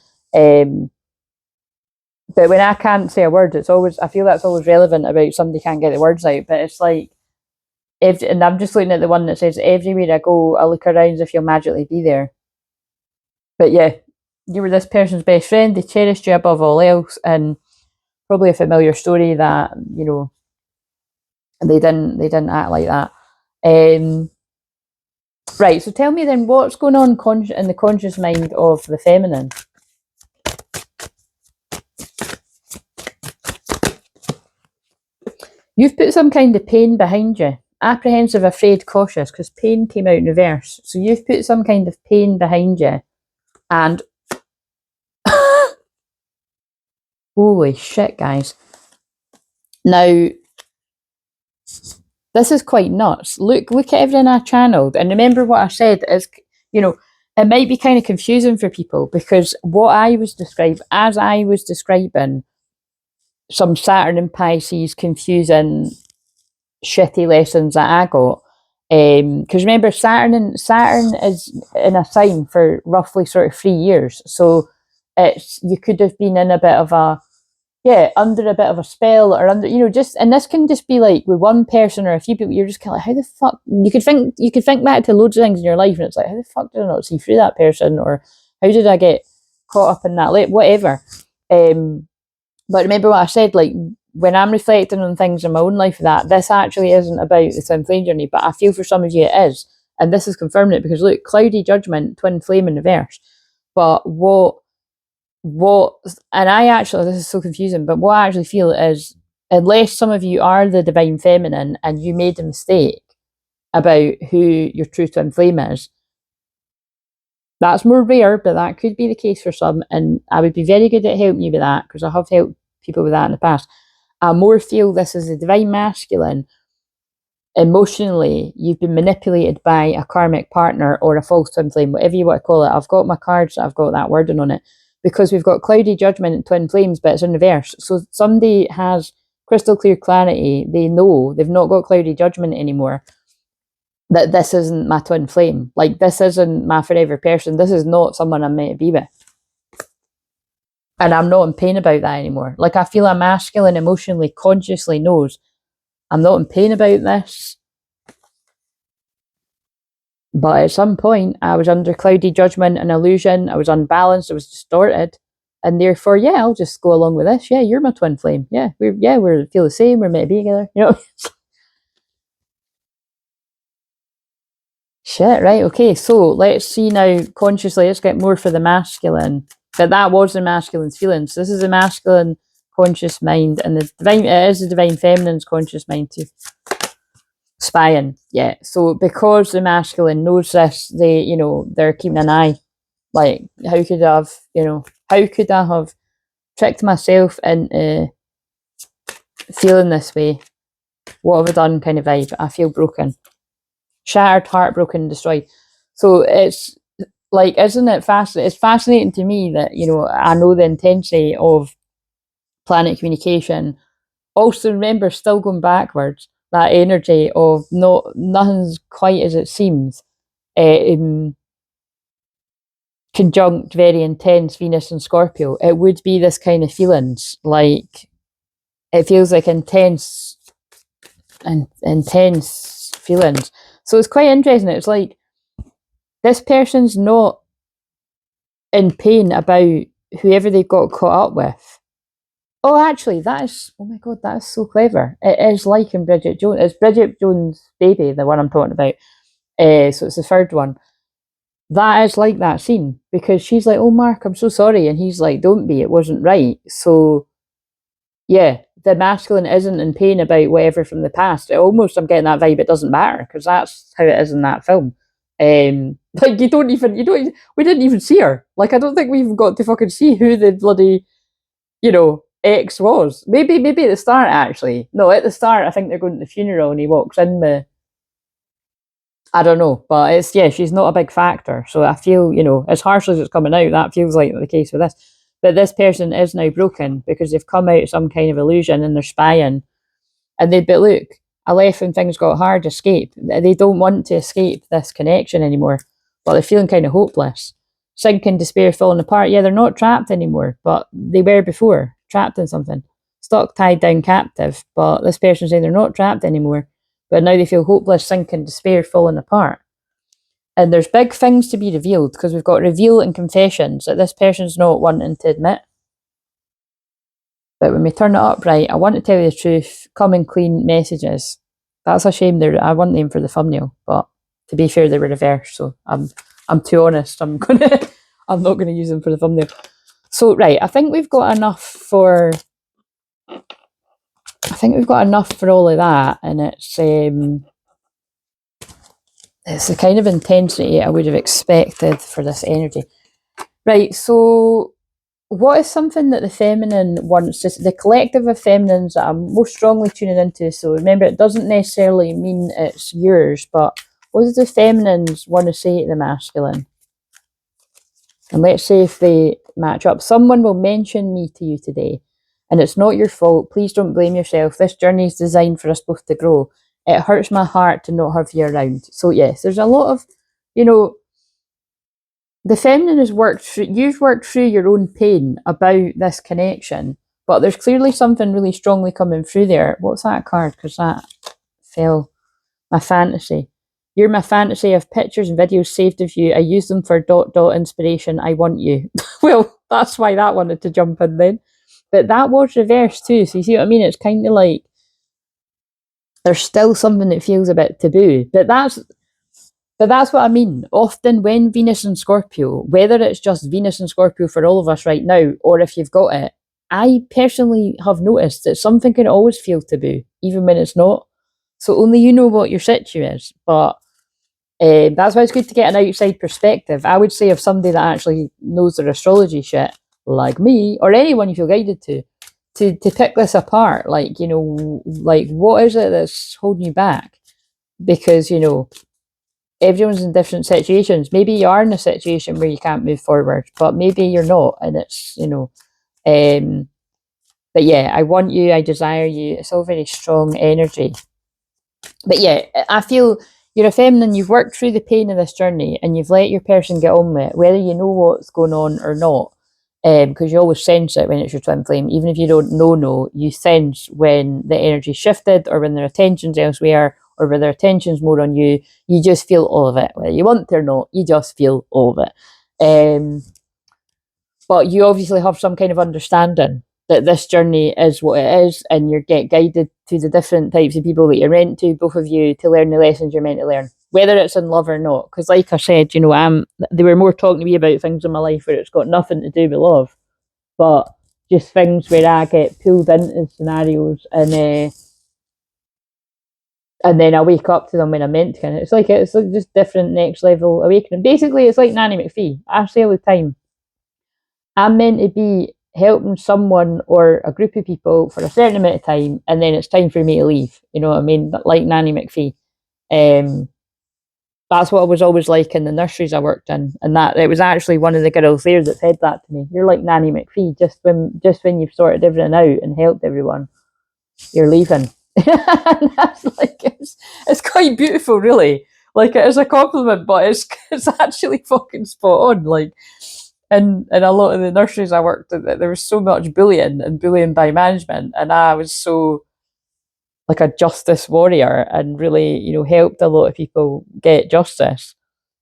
But when I can't say a word, I feel that's always relevant about somebody can't get the words out. But it's like, and I'm just looking at the one that says, everywhere I go, I look around as if you'll magically be there. But yeah, you were this person's best friend. They cherished you above all else, and probably a familiar story that they didn't act like that. Right, so tell me then, what's going on in the conscious mind of the feminine? You've put some kind of pain behind you. Apprehensive, afraid, cautious, because pain came out in reverse. So you've put some kind of pain behind you. And holy shit, guys. Now, this is quite nuts. Look at everything I channeled. And remember what I said is, it might be kind of confusing for people because what I was describing, some Saturn and Pisces confusing shitty lessons that I got. Because remember, Saturn is in a sign for roughly sort of 3 years. So you could have been in a bit of under a bit of a spell or under, and this can just be like with one person or a few people, you're just kind of like, how the fuck, you could think back to loads of things in your life and it's like, how the fuck did I not see through that person, or how did I get caught up in that, whatever. But remember what I said, like when I'm reflecting on things in my own life, that this actually isn't about the Twinflame journey, but I feel for some of you it is, and this is confirming it because look, cloudy judgment, Twinflame in reverse. But and I actually, this is so confusing, but what I actually feel is, unless some of you are the divine feminine and you made a mistake about who your true Twinflame is, that's more rare, but that could be the case for some, and I would be very good at helping you with that because I have helped people with that in the past. I more feel this is the divine masculine. Emotionally, you've been manipulated by a karmic partner or a false Twinflame, whatever you want to call it. I've got my cards, I've got that wording on it, because we've got cloudy judgment and twin flames, but it's in reverse. So somebody has crystal clear clarity. They know they've not got cloudy judgment anymore, that this isn't my twin flame. Like, this isn't my forever person. This is not someone I'm meant to be with. And I'm not in pain about that anymore. Like, I feel a masculine emotionally, consciously knows I'm not in pain about this. But at some point, I was under cloudy judgment and illusion. I was unbalanced. I was distorted. And therefore, yeah, I'll just go along with this. Yeah, you're my twin flame. Yeah, we feel the same. We're meant to be together. You know. Shit, right, okay, so let's see now consciously, let's get more for the masculine. But that was the masculine's feelings. This is the masculine conscious mind, and the divine, it is the divine feminine's conscious mind too. Spying, yeah. So because the masculine knows this, they, you know, they're keeping an eye. Like, how could I have, you know, how could I have tricked myself into feeling this way? What have I done kind of vibe? I feel broken. Shattered, heartbroken, destroyed. So it's like, isn't it fascinating? It's fascinating to me that, you know, I know the intensity of planet communication. Also, remember, still going backwards, that energy of nothing's quite as it seems. Conjunct very intense Venus and Scorpio. It would be this kind of feelings, like it feels like intense and intense feelings. So it's quite interesting. It's like this person's not in pain about whoever they got caught up with. Oh, actually, that is, oh my God, that is so clever. It is like in Bridget Jones. It's Bridget Jones' Baby, the one I'm talking about. So it's the third one. That is like that scene, because she's like, oh, Mark, I'm so sorry. And he's like, don't be, it wasn't right. So, yeah, the masculine isn't in pain about whatever from the past. I'm getting that vibe, it doesn't matter, because that's how it is in that film. Like, we didn't even see her. Like, I don't think we even got to fucking see who the bloody, you know, X was. Maybe at the start, actually. No, at the start, I think they're going to the funeral and he walks in with, I don't know, but it's, yeah, she's not a big factor. So I feel, you know, as harsh as it's coming out, that feels like the case with this. But this person is now broken because they've come out of some kind of illusion and they're spying. And but look, I left when things got hard, escape. They don't want to escape this connection anymore, but they're feeling kind of hopeless. Sinking, despair, falling apart. Yeah, they're not trapped anymore, but they were before, trapped in something. Stuck, tied down, captive. But this person's saying they're not trapped anymore, but now they feel hopeless, sinking, despair, falling apart. And there's big things to be revealed, because we've got reveal and confessions that this person's not wanting to admit. But when we turn it up right, I want to tell you the truth, coming clean messages. That's a shame. I want them for the thumbnail, but to be fair, they were reversed, so I'm too honest. I'm not gonna use them for the thumbnail. So right, I think we've got enough for all of that, and it's the kind of intensity I would have expected for this energy. Right, so what is something that the feminine wants to, the collective of feminines that I'm most strongly tuning into? So remember, it doesn't necessarily mean it's yours, but what does the feminines want to say to the masculine? And let's say if they match up. Someone will mention me to you today, and it's not your fault. Please don't blame yourself. This journey is designed for us both to grow. It hurts my heart to not have you around. So yes, there's a lot of, you know, the feminine has worked through, you've worked through your own pain about this connection, but there's clearly something really strongly coming through there. What's that card? Because that fell. My fantasy. You're my fantasy. I have pictures and videos saved of you. I use them for ... inspiration. I want you. Well, that's why that wanted to jump in then. But that was reversed too. So you see what I mean? It's kind of like there's still something that feels a bit taboo. But that's what I mean. Often when Venus and Scorpio, whether it's just Venus and Scorpio for all of us right now, or if you've got it, I personally have noticed that something can always feel taboo, even when it's not. So only you know what your situ is. But that's why it's good to get an outside perspective. I would say, if somebody that actually knows their astrology shit, like me, or anyone you feel guided to pick this apart. Like, you know, like, what is it that's holding you back? Because, you know, everyone's in different situations. Maybe you are in a situation where you can't move forward, but maybe you're not, and it's, you know, but yeah, I want you, I desire you. It's all very strong energy. But yeah, I feel you're a feminine, you've worked through the pain of this journey and you've let your person get on with it, whether you know what's going on or not. Because you always sense it when it's your twin flame. Even if you don't know, you sense when the energy shifted or when their attention's elsewhere, or where their attention's more on you, you just feel all of it. Whether you want to or not, you just feel all of it. But you obviously have some kind of understanding that this journey is what it is, and you get guided to the different types of people that you're meant to, both of you, to learn the lessons you're meant to learn, whether it's in love or not. Because like I said, you know, they were more talking to me about things in my life where it's got nothing to do with love, but just things where I get pulled into scenarios, and then I wake up to them when I'm meant to. It's like just different next level awakening. Basically, it's like Nanny McPhee. I say all the time, I'm meant to be helping someone or a group of people for a certain amount of time, and then it's time for me to leave. You know what I mean? Like Nanny McPhee. That's what I was always like in the nurseries I worked in, and that it was actually one of the girls there that said that to me. You're like Nanny McPhee. Just when you've sorted everything out and helped everyone, you're leaving. And that's like it's quite beautiful, really. Like, it is a compliment, but it's actually fucking spot on. Like, and a lot of the nurseries I worked at, there was so much bullying and bullying by management, and I was so like a justice warrior and really, you know, helped a lot of people get justice,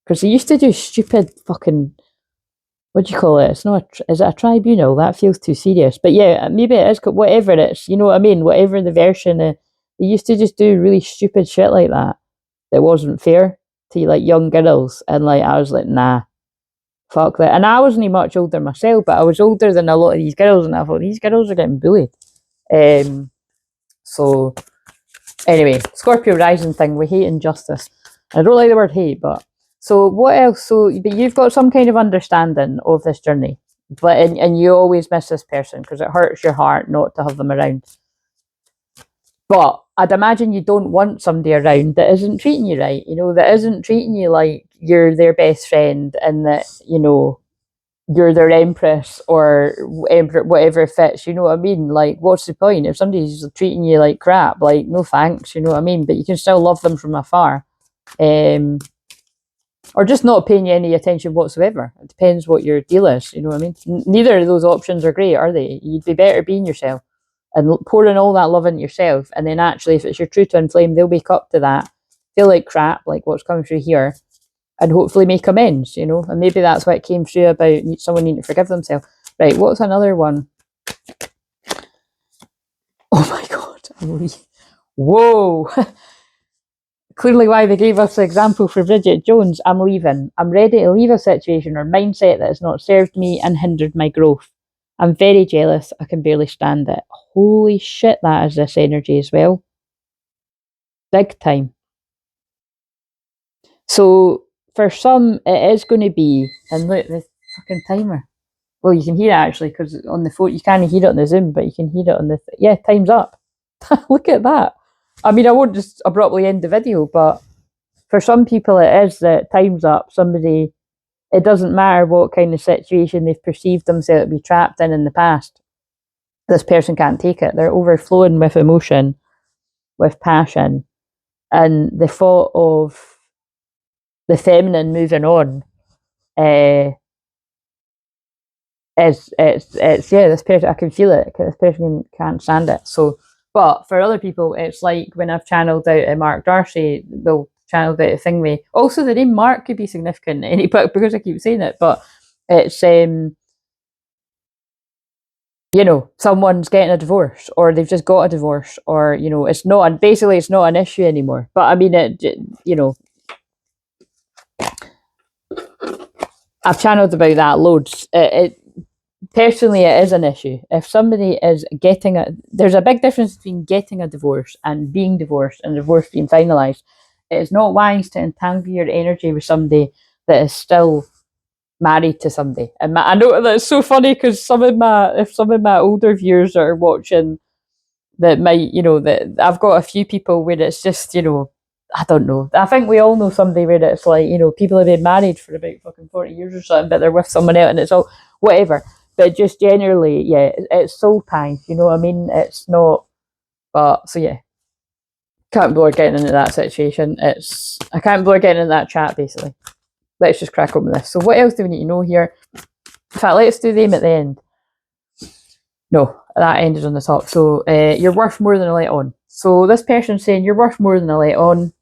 because they used to do stupid fucking, what do you call it? It's not is it a tribunal? That feels too serious. But yeah, maybe it is, whatever it is, you know what I mean? Whatever the version, they used to just do really stupid shit like that wasn't fair to like young girls, and like I was like, nah, fuck that. And I wasn't much older myself, but I was older than a lot of these girls, and I thought, these girls are getting bullied. So anyway, Scorpio rising thing, we hate injustice. I don't like the word hate, but so what else? So, but you've got some kind of understanding of this journey, but and you always miss this person because it hurts your heart not to have them around. But I'd imagine you don't want somebody around that isn't treating you right, you know, that isn't treating you like you're their best friend, and that, you know, you're their empress or emperor, whatever fits, you know what I mean? Like, what's the point? If somebody's treating you like crap, like, no thanks, you know what I mean? But you can still love them from afar. Or just not paying you any attention whatsoever. It depends what your deal is, you know what I mean? Neither of those options are great, are they? You'd be better being yourself and pouring all that love into yourself, and then actually, if it's your true twin flame, they'll wake up to that, feel like crap, like what's coming through here, and hopefully make amends, you know. And maybe that's what came through about someone needing to forgive themselves. Right, what's another one? Oh my god, whoa. Clearly why they gave us the example for Bridget Jones. I'm leaving. I'm ready to leave a situation or mindset that has not served me and hindered my growth. I'm very jealous. I can barely stand it. Holy shit, that is this energy as well. Big time. So for some, it is going to be, and look, the fucking timer. Well, you can hear it actually, because on the phone, you can't hear it on the Zoom, but you can hear it on the, yeah, time's up. Look at that. I mean, I won't just abruptly end the video, but for some people it is that time's up. Somebody, it doesn't matter what kind of situation they've perceived themselves to be trapped in the past. This person can't take it. They're overflowing with emotion, with passion, and the thought of the feminine moving on it's yeah, this person, I can feel it. This person can't stand it. So, but for other people, it's like when I've channeled out a Mark Darcy, they'll channeled out a Thingy. Also, the name Mark could be significant in any book because I keep saying it, but it's you know, someone's getting a divorce, or they've just got a divorce, or, you know, it's not, basically it's not an issue anymore. But I mean, it, you know, I've channeled about that loads. Personally, it is an issue. If somebody is getting there's a big difference between getting a divorce and being divorced and divorce being finalised. It is not wise to entangle your energy with somebody that is still married to somebody. And I know that's so funny because some of my older viewers that are watching that might, you know, that I've got a few people where it's just, you know, I don't know. I think we all know somebody where it's like, you know, people have been married for about fucking 40 years or something, but they're with someone else and it's all whatever. But just generally, yeah, it's soul ties, you know what I mean? It's not, but so yeah. Can't bother getting into that situation. I can't bother getting into that chat basically. Let's just crack on with this. So what else do we need to know here? In fact, let's do them at the end. No, that ended on the top. So you're worth more than a let on. So this person's saying you're worth more than a let on,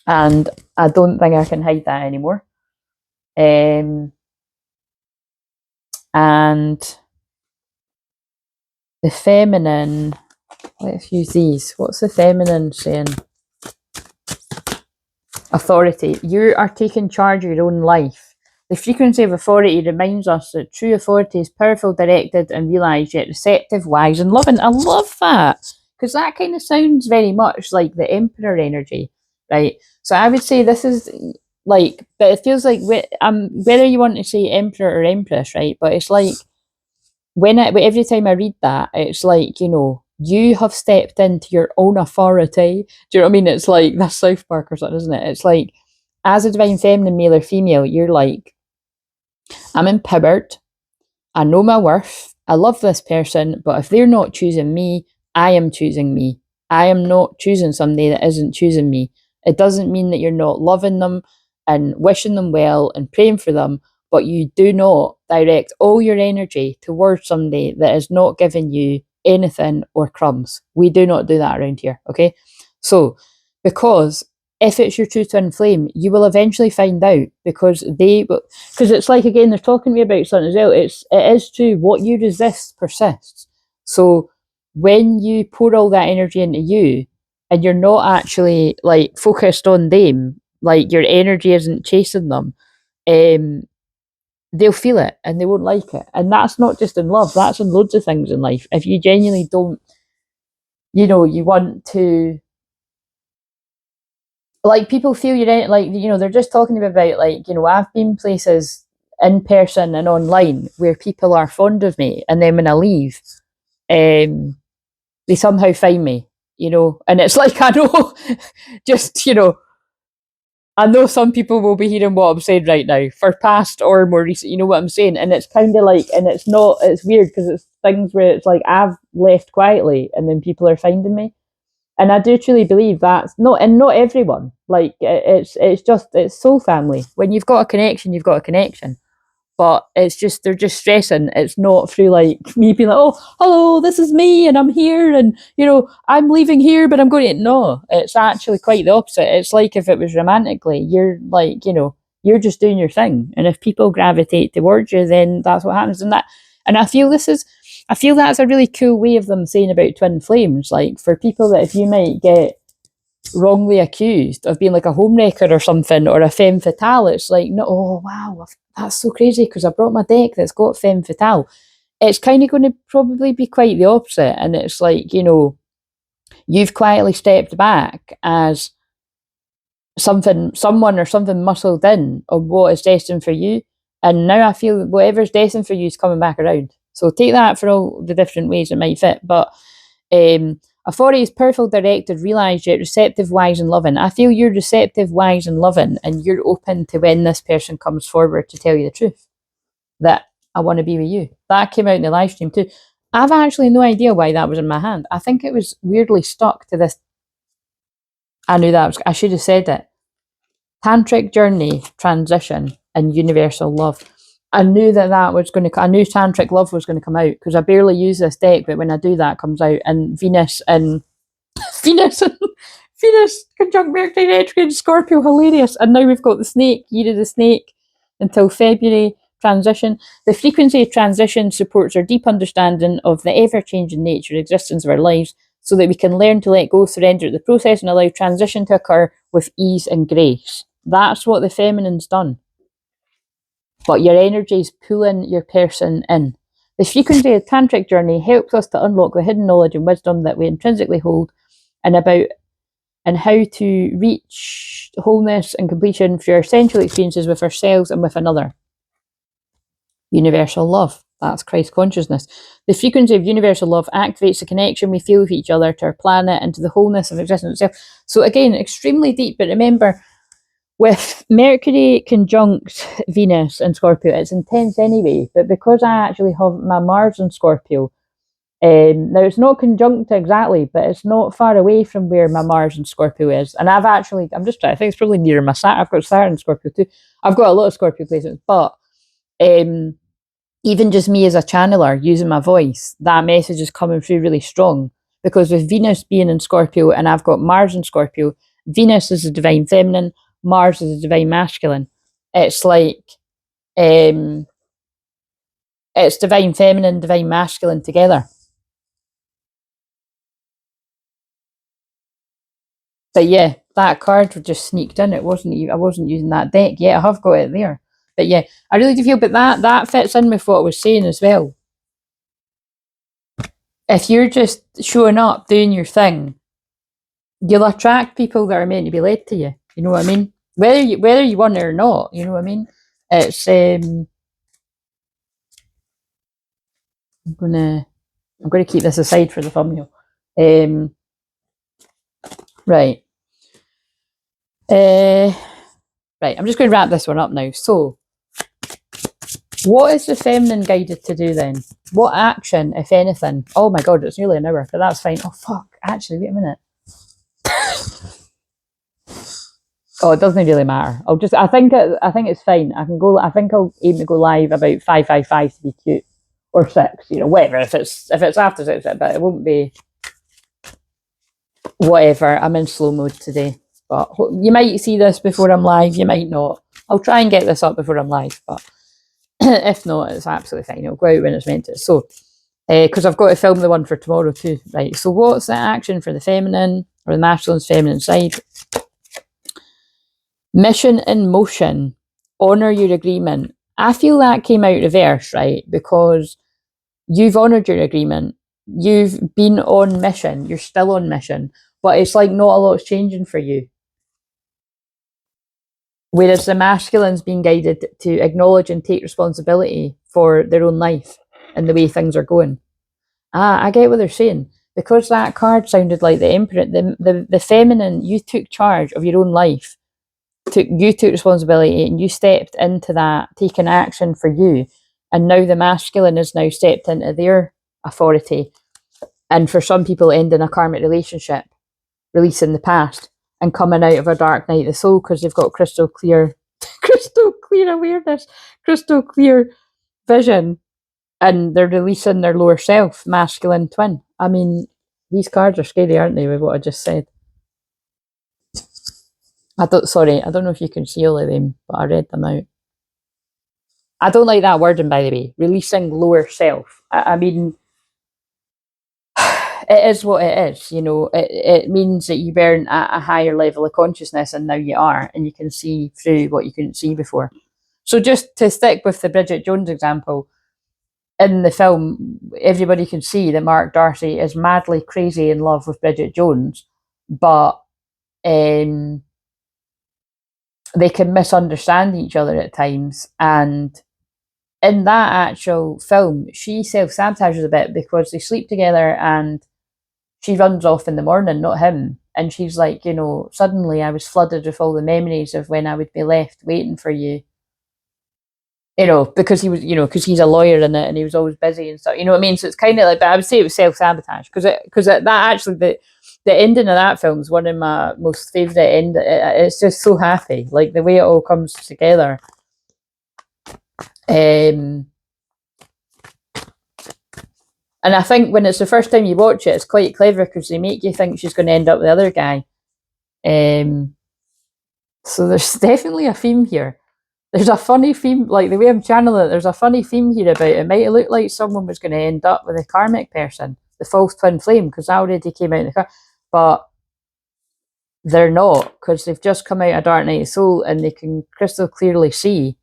and I don't think I can hide that anymore. And the feminine, let's use these. What's the feminine saying? Authority. You are taking charge of your own life. The frequency of authority reminds us that true authority is powerful, directed, and realised, yet receptive, wise, and loving. I love that, because that kind of sounds very much like the Emperor energy, right? So I would say this is like, but it feels like whether you want to say Emperor or Empress, right? But it's like every time I read that, it's like, you know, you have stepped into your own authority. Do you know what I mean? It's like that's South Park or something, isn't it? It's like, as a divine feminine, male or female, you're like, I'm empowered. I know my worth. I love this person, but if they're not choosing me, I am choosing me. I am not choosing somebody that isn't choosing me. It doesn't mean that you're not loving them and wishing them well and praying for them, but you do not direct all your energy towards somebody that is not giving you anything or crumbs. We do not do that around here, okay? So, because if it's your true twin flame, you will eventually find out, because it's like, again, they're talking to me about something as well. It is true, what you resist persists. So when you pour all that energy into you and you're not actually like focused on them, like your energy isn't chasing them, they'll feel it and they won't like it. And that's not just in love, that's in loads of things in life. If you genuinely don't, you know, you want to, like, people feel you're like, you know, they're just talking about, like, you know, I've been places in person and online where people are fond of me, and then when I leave, they somehow find me, you know, and it's like, I know, just, you know, I know some people will be hearing what I'm saying right now, for past or more recent, you know what I'm saying, and it's kind of like, and it's not, it's weird because it's things where it's like I've left quietly and then people are finding me. And I do truly believe that's not, and not everyone. Like, it's soul family. When you've got a connection, you've got a connection. But it's just, they're just stressing. It's not through like me being like, oh, hello, this is me, and I'm here, and you know, I'm leaving here, but I'm going to. No, it's actually quite the opposite. It's like if it was romantically, you're like, you know, you're just doing your thing, and if people gravitate towards you, then that's what happens. And I feel that's a really cool way of them saying about twin flames. Like, for people that, if you might get wrongly accused of being like a homewrecker or something, or a femme fatale, it's like, no, oh wow, that's so crazy because I brought my deck that's got femme fatale. It's kind of going to probably be quite the opposite, and it's like, you know, you've quietly stepped back as someone or something muscled in on what is destined for you, and now I feel that whatever's destined for you is coming back around. So take that for all the different ways it might fit. But authority is powerful, directed, realised, yet receptive, wise, and loving. I feel you're receptive, wise, and loving, and you're open to when this person comes forward to tell you the truth, that I want to be with you. That came out in the live stream too. I've actually no idea why that was in my hand. I think it was weirdly stuck to this. I knew I should have said it. Tantric journey, transition, and universal love. I knew that was going to. I knew tantric love was going to come out, because I barely use this deck, but when I do, that comes out. And Venus Venus conjunct Mercury retrograde Scorpio, hilarious. And now we've got the snake, year of the snake, until February. Transition. The frequency of transition supports our deep understanding of the ever-changing nature and existence of our lives, so that we can learn to let go, surrender to the process, and allow transition to occur with ease and grace. That's what the feminine's done. But your energy is pulling your person in. The frequency of the tantric journey helps us to unlock the hidden knowledge and wisdom that we intrinsically hold, and how to reach wholeness and completion through our sensual experiences with ourselves and with another. Universal love. That's Christ consciousness. The frequency of universal love activates the connection we feel with each other, to our planet, and to the wholeness of existence itself. So again, extremely deep, but remember, with Mercury conjunct Venus and Scorpio, it's intense anyway, but because I actually have my Mars in Scorpio, now it's not conjunct exactly, but it's not far away from where my Mars and Scorpio is. And I'm just trying to think, it's probably near my Saturn. I've got Saturn in Scorpio too. I've got a lot of Scorpio placements, but even just me as a channeler using my voice, that message is coming through really strong. because with Venus being in Scorpio and I've got Mars in Scorpio, Venus is the divine feminine, Mars is the divine masculine. It's like it's divine feminine, divine masculine together. But yeah, that card just sneaked in. It wasn't even, I wasn't using that deck yet. I have got it there. But yeah, I really do feel, but that fits in with what I was saying as well. If you're just showing up, doing your thing, you'll attract people that are meant to be led to you. You know what I mean? Whether you want it or not, you know what I mean? It's I'm gonna keep this aside for the thumbnail. Right. Right, I'm just going to wrap this one up now. So, what is the feminine guided to do then? What action, if anything? Oh my god, it's nearly an hour, but that's fine. Oh fuck, actually, wait a minute. Oh, it doesn't really matter. I think it's fine. I think I'll aim to go live about 5:55 to be cute, or 6. You know, whatever. If it's after 6, but it won't be. Whatever. I'm in slow mode today, but you might see this before I'm live. You might not. I'll try and get this up before I'm live, but if not, it's absolutely fine. It'll go out when it's meant to. So, because I've got to film the one for tomorrow too, right? So, what's the action for the feminine or the masculine's feminine side? Mission in motion. Honor your agreement. I feel that came out reverse, right? Because you've honored your agreement. You've been on mission. You're still on mission, but it's like not a lot's changing for you. Whereas the masculine's being guided to acknowledge and take responsibility for their own life and the way things are going. I get what they're saying. Because that card sounded like the Emperor, the feminine, you took charge of your own life. You took responsibility and you stepped into that, taking action for you. And now the masculine has now stepped into their authority. And for some people, ending a karmic relationship, releasing the past, and coming out of a dark night of the soul because they've got crystal clear awareness, crystal clear vision, and they're releasing their lower self, masculine twin. I mean, these cards are scary, aren't they, with what I just said? I don't know if you can see all of them, but I read them out. I don't like that wording, by the way. Releasing lower self. I mean, it is what it is, you know. It means that you burn at a higher level of consciousness, and now you are, and you can see through what you couldn't see before. So just to stick with the Bridget Jones example, in the film, everybody can see that Mark Darcy is madly crazy in love with Bridget Jones, but they can misunderstand each other at times. And in that actual film, she self-sabotages a bit because they sleep together and she runs off in the morning, not him. And she's like, you know, suddenly I was flooded with all the memories of when I would be left waiting for you. You know, because he was, you know, because he's a lawyer in it and he was always busy and stuff. You know what I mean? So it's kind of like, but I would say it was self-sabotage because that actually, the ending of that film is one of my most favourite end. It's just so happy, like the way it all comes together. And I think when it's the first time you watch it, it's quite clever because they make you think she's going to end up with the other guy. So there's definitely a theme here. There's a funny theme, like the way I'm channeling it, there's a funny theme here about it. It might look like someone was going to end up with a karmic person, the false twin flame, because that already came out in the car. But they're not, because they've just come out of Dark Night of Soul and they can crystal clearly see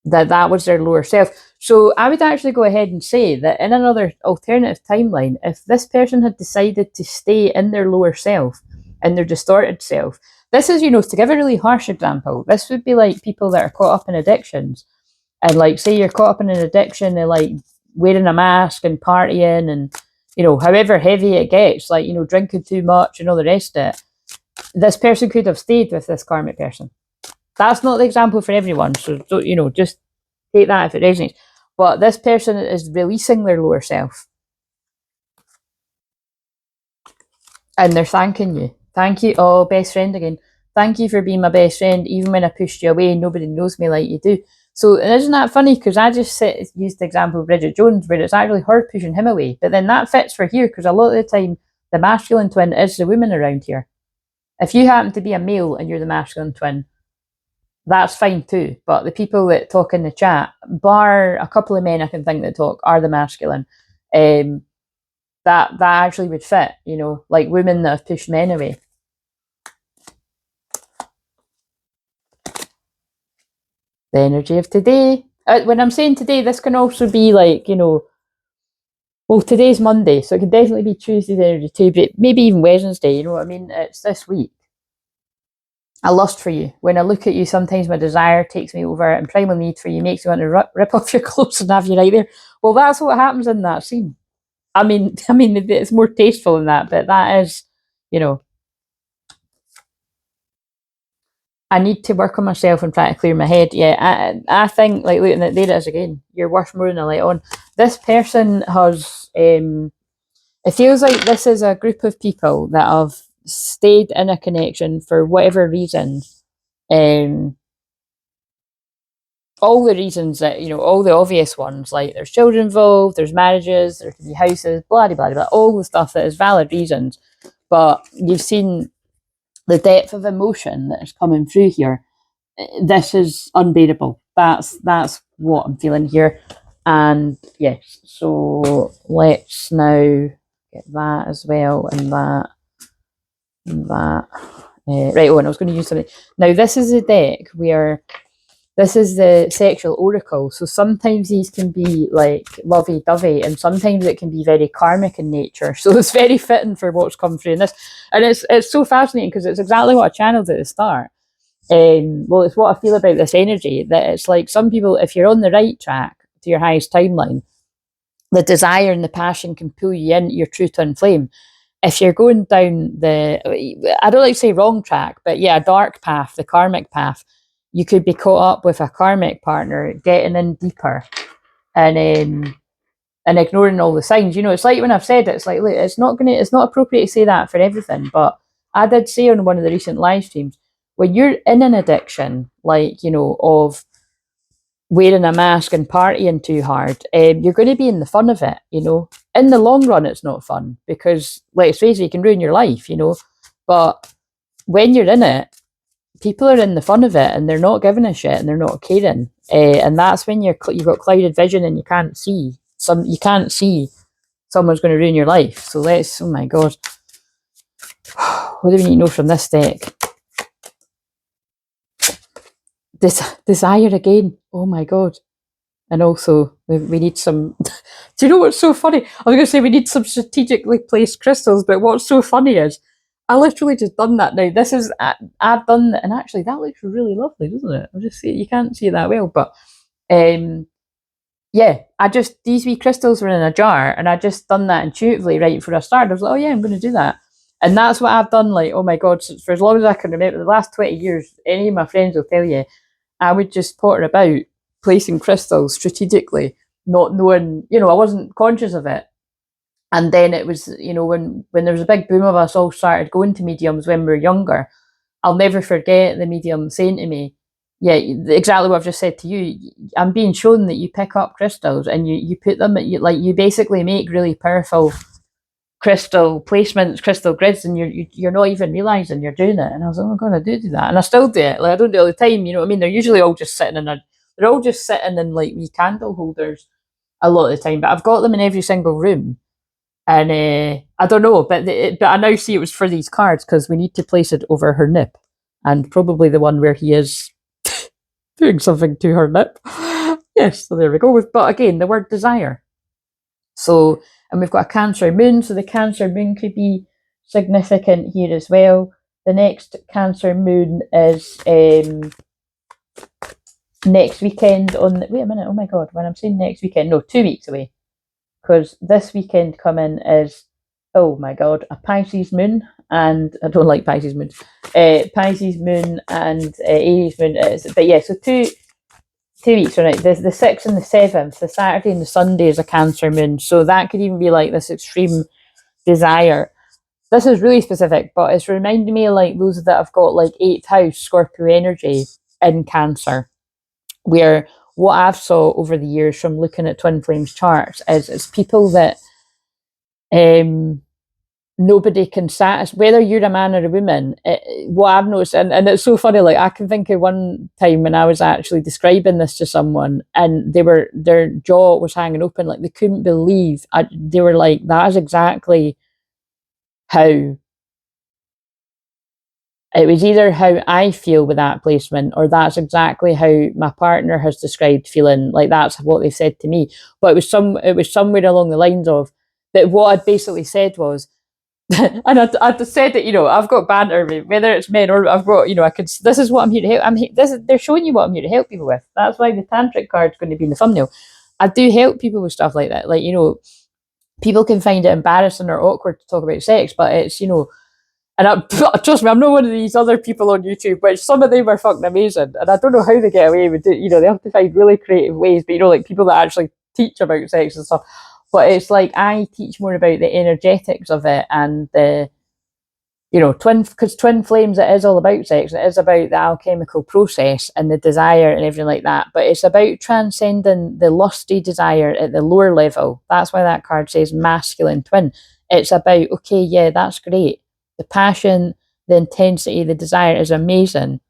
that was their lower self. So I would actually go ahead and say that in another alternative timeline, if this person had decided to stay in their lower self, in their distorted self, this is, you know, to give a really harsh example, this would be like people that are caught up in addictions. And like, say you're caught up in an addiction and like wearing a mask and partying and, you know, however heavy it gets, like, you know, drinking too much and all the rest of it. This person could have stayed with this karmic person. That's not the example for everyone. So, don't, you know, just take that if it resonates. But this person is releasing their lower self. And they're thanking you. Thank you. Oh, best friend again. Thank you for being my best friend. Even when I pushed you away, nobody knows me like you do. So isn't that funny? Because I just used the example of Bridget Jones, where it's actually her pushing him away. But then that fits for here, because a lot of the time, the masculine twin is the woman around here. If you happen to be a male and you're the masculine twin, that's fine too. But the people that talk in the chat, bar a couple of men I can think that talk, are the masculine. That actually would fit, you know, like women that have pushed men away. The energy of today. When I'm saying today, this can also be like, you know, well, today's Monday, so it can definitely be Tuesday's energy too, but maybe even Wednesday, you know what I mean? It's this week. A lust for you. When I look at you, sometimes my desire takes me over, and primal need for you makes me want to rip off your clothes and have you right there. Well, that's what happens in that scene. I mean, it's more tasteful than that, but that is, you know, I need to work on myself and try to clear my head. Yeah, I think, like, look, there it is again. You're worth more than a light on. This person has, it feels like this is a group of people that have stayed in a connection for whatever reason. All the reasons that, you know, all the obvious ones, like there's children involved, there's marriages, there could be houses, blah, blah, blah, blah, all the stuff that is valid reasons. But you've seen the depth of emotion that is coming through here. This is unbearable. That's what I'm feeling here. And yes, so let's now get that as well, and that, and that. Right, and I was going to use something. Now, this is a deck where this is the sexual oracle. So sometimes these can be like lovey-dovey, and sometimes it can be very karmic in nature. So it's very fitting for what's come through in this. And it's so fascinating because it's exactly what I channeled at the start. Well, it's what I feel about this energy, that it's like some people, if you're on the right track to your highest timeline, the desire and the passion can pull you into your true twin flame. If you're going down the, I don't like to say wrong track, but yeah, a dark path, the karmic path, you could be caught up with a karmic partner, getting in deeper and ignoring all the signs. You know, it's like when I've said it, it's like, look, it's not appropriate to say that for everything, but I did say on one of the recent live streams, when you're in an addiction, like, you know, of wearing a mask and partying too hard, you're going to be in the fun of it, you know. In the long run, it's not fun because, let's face it, you can ruin your life, you know. But when you're in it, people are in the fun of it and they're not giving a shit and they're not caring. And that's when you've got clouded vision and you can't see someone's going to ruin your life. So let's, oh my God. What do we need to know from this deck? Desire again. Oh my God. And also, we need some... Do you know what's so funny? I was going to say we need some strategically placed crystals, but what's so funny is I literally just done that now. This is... I've done that, and actually that looks really lovely, doesn't it? I'll just see. You can't see it that well, but... yeah, these wee crystals were in a jar, and I just done that intuitively right before I started. I was like, oh yeah, I'm going to do that. And that's what I've done, like, oh my God, for as long as I can remember, the last 20 years, any of my friends will tell you, I would just potter about placing crystals strategically, not knowing, you know, I wasn't conscious of it. And then it was, you know, when there was a big boom of us all started going to mediums when we were younger, I'll never forget the medium saying to me, yeah, exactly what I've just said to you. I'm being shown that you pick up crystals and you put them at, you basically make really powerful crystal placements, crystal grids, and you're not even realizing you're doing it. And I was like, oh my God, I do that, and I still do it. Like, I don't do it all the time, you know what I mean? They're usually all just sitting in like wee candle holders a lot of the time, but I've got them in every single room. And I don't know, but I now see it was for these cards because we need to place it over her nip, and probably the one where he is doing something to her nip. Yes, so there we go. But again, the word desire. So, and we've got a Cancer moon, so the Cancer moon could be significant here as well. The next Cancer moon is next weekend on... Wait a minute, oh my God, when I'm saying next weekend, no, 2 weeks away. Because this weekend coming is, oh my God, a Pisces moon, and I don't like Pisces moon. Pisces moon and Aries moon is, but yeah, so 2 weeks from now, the 6th and the 7th, the Saturday and the Sunday is a Cancer moon. So that could even be like this extreme desire. This is really specific, but it's reminding me of like those that have got like 8th house Scorpio energy in Cancer, where what I've saw over the years from looking at twin flames charts is it's people that nobody can satisfy, whether you're a man or a woman. What I've noticed, and it's so funny, like I can think of one time when I was actually describing this to someone and their jaw was hanging open, like they couldn't believe. They were like, that is exactly how, it was either how I feel with that placement, or that's exactly how my partner has described feeling. Like that's what they said to me. But it was somewhere along the lines of that. What I'd basically said was, and I'd said that, I've got banter, whether it's men or I've got, this is what I'm here to help. They're showing you what I'm here to help people with. That's why the tantric card's going to be in the thumbnail. I do help people with stuff like that. Like, people can find it embarrassing or awkward to talk about sex, but it's, and trust me, I'm not one of these other people on YouTube, which some of them are fucking amazing. And I don't know how they get away with it. They have to find really creative ways, but like people that actually teach about sex and stuff. But it's like I teach more about the energetics of it and the, because twin flames, it is all about sex. It is about the alchemical process and the desire and everything like that. But it's about transcending the lusty desire at the lower level. That's why that card says masculine twin. It's about, okay, yeah, that's great. The passion, the intensity, the desire is amazing.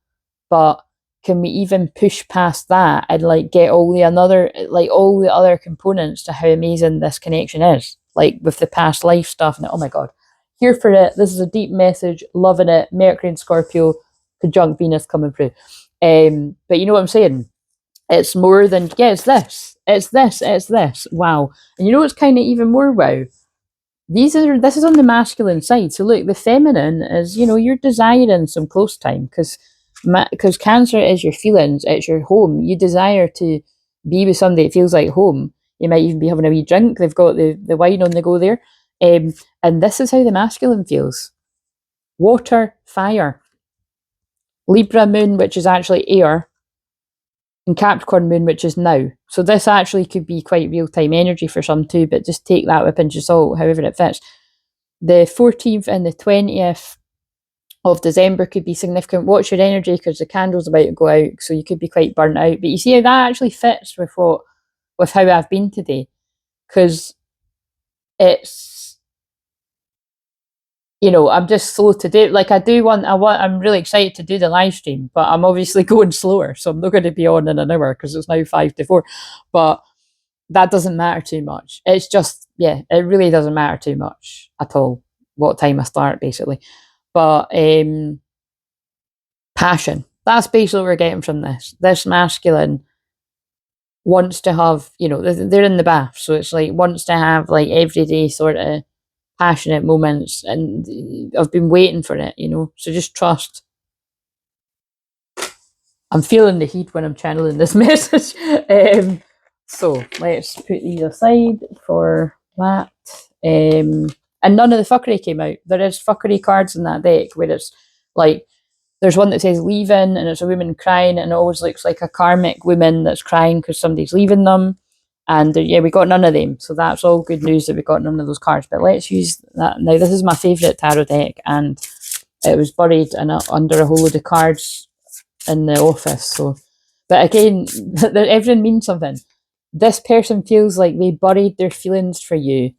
But can we even push past that and like get all the other components to how amazing this connection is, like with the past life stuff? And oh my god, here for it. This is a deep message, loving it. Mercury and Scorpio, conjunct Venus coming through. But you know what I'm saying? It's more than, yeah, it's this. Wow. And you know what's kind of even more wow? This is on the masculine side. So look, the feminine is, you're desiring some close time because Cancer is your feelings, it's your home. You desire to be with somebody that feels like home. You might even be having a wee drink. They've got the wine on the go there. And this is how the masculine feels. Water, fire. Libra moon, which is actually air. And Capricorn moon, which is now. So this actually could be quite real-time energy for some too, but just take that with a pinch of salt, however it fits. The 14th and the 20th of December could be significant. Watch your energy because the candle's about to go out, so you could be quite burnt out. But you see how that actually fits with how I've been today, because it's, I'm just slow to do. Like I'm really excited to do the live stream, but I'm obviously going slower, so I'm not going to be on in an hour because it's now 5 to 4. But that doesn't matter too much. It's just, yeah, it really doesn't matter too much at all what time I start, basically. But passion, that's basically what we're getting from this. This masculine wants to have, they're in the bath, so it's like wants to have like everyday sort of passionate moments, and I've been waiting for it, so just trust. I'm feeling the heat when I'm channeling this message. So let's put these aside for that. And none of the fuckery came out. There is fuckery cards in that deck where it's like, there's one that says leaving and it's a woman crying, and it always looks like a karmic woman that's crying because somebody's leaving them. And yeah, we got none of them. So that's all good news that we got none of those cards. But let's use that. Now, this is my favourite tarot deck, and it was buried under a whole load of cards in the office. So, but again, everything means something. This person feels like they buried their feelings for you,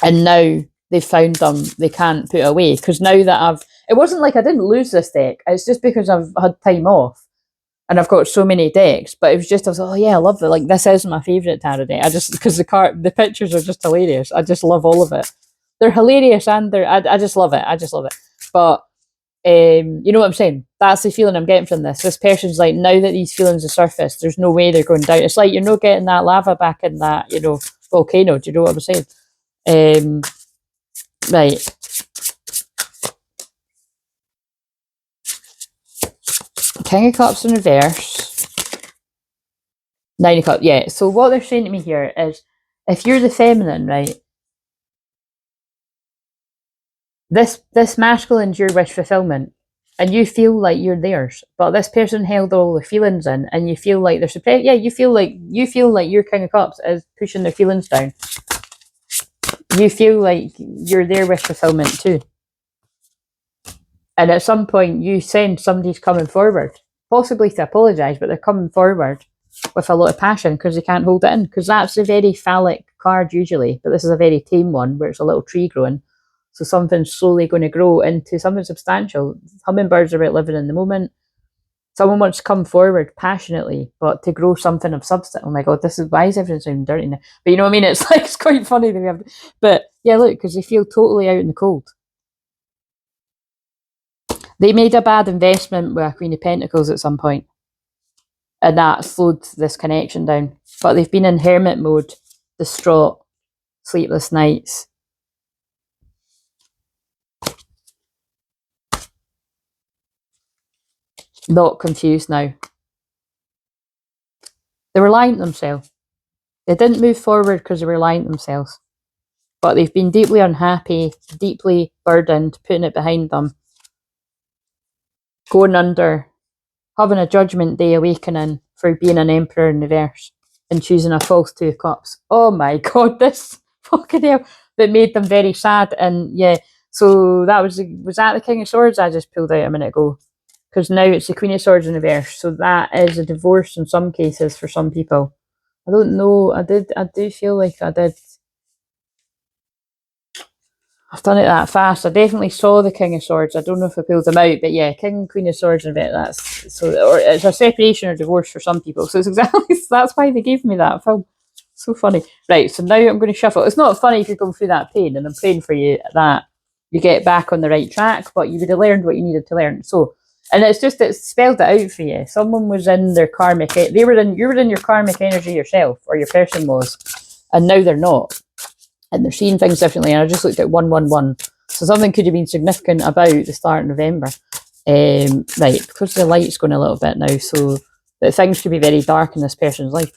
and now they found them, they can't put away. Because now that it wasn't like I didn't lose this deck, it's just because I've had time off and I've got so many decks. But it was just, I was like, oh yeah, I love it. Like, this is my favourite tarot deck. Because the pictures are just hilarious. I just love all of it. They're hilarious, and I just love it. But you know what I'm saying? That's the feeling I'm getting from this. This person's like, now that these feelings are surfaced, there's no way they're going down. It's like you're not getting that lava back in that, volcano. Do you know what I'm saying? Right. King of Cups in reverse. 9 of Cups. Yeah. So what they're saying to me here is, if you're the feminine, right, this masculine's your wish fulfillment, and you feel like you're theirs, but this person held all the feelings in, and you feel like they're suppressed. Yeah, you feel like your King of Cups is pushing their feelings down. You feel like you're their wish fulfillment too. And at some point you sense somebody's coming forward, possibly to apologise, but they're coming forward. with a lot of passion because they can't hold it in, because that's a very phallic card usually, but this is a very tame one where it's a little tree growing. So something's slowly going to grow into something substantial. Hummingbirds are about living in the moment. Someone wants to come forward passionately, but to grow something of substance. Oh my God, why is everything sounding dirty now? But you know what I mean? It's like, it's quite funny that we have, but yeah, look, because they feel totally out in the cold. They made a bad investment with a Queen of Pentacles at some point, and that slowed this connection down. But they've been in hermit mode, distraught, sleepless nights. Not confused now. They were lying to themselves. They didn't move forward because they were lying to themselves. But they've been deeply unhappy, deeply burdened, putting it behind them, going under, having a judgment day awakening for being an emperor in reverse and choosing a false Two of Cups. Oh my God, this fucking hell. That made them very sad. And yeah, so that was that the King of Swords I just pulled out a minute ago? Because now it's the Queen of Swords in reverse. So that is a divorce in some cases for some people. I don't know. I do feel like I did. I've done it that fast. I definitely saw the King of Swords. I don't know if I pulled them out, but yeah, King and Queen of Swords in a bit. That's so, or it's a separation or divorce for some people. So it's exactly that's why they gave me that film. So funny. Right, so now I'm going to shuffle. It's not funny if you're going through that pain, and I'm praying for you that you get back on the right track, but you would have learned what you needed to learn. So, and it's spelled it out for you. Someone was in their karmic. You were in your karmic energy yourself, or your person was, and now they're not. And they're seeing things differently. And I just looked at 111. So something could have been significant about the start of November. Right, because the light's going a little bit now, so that things could be very dark in this person's life.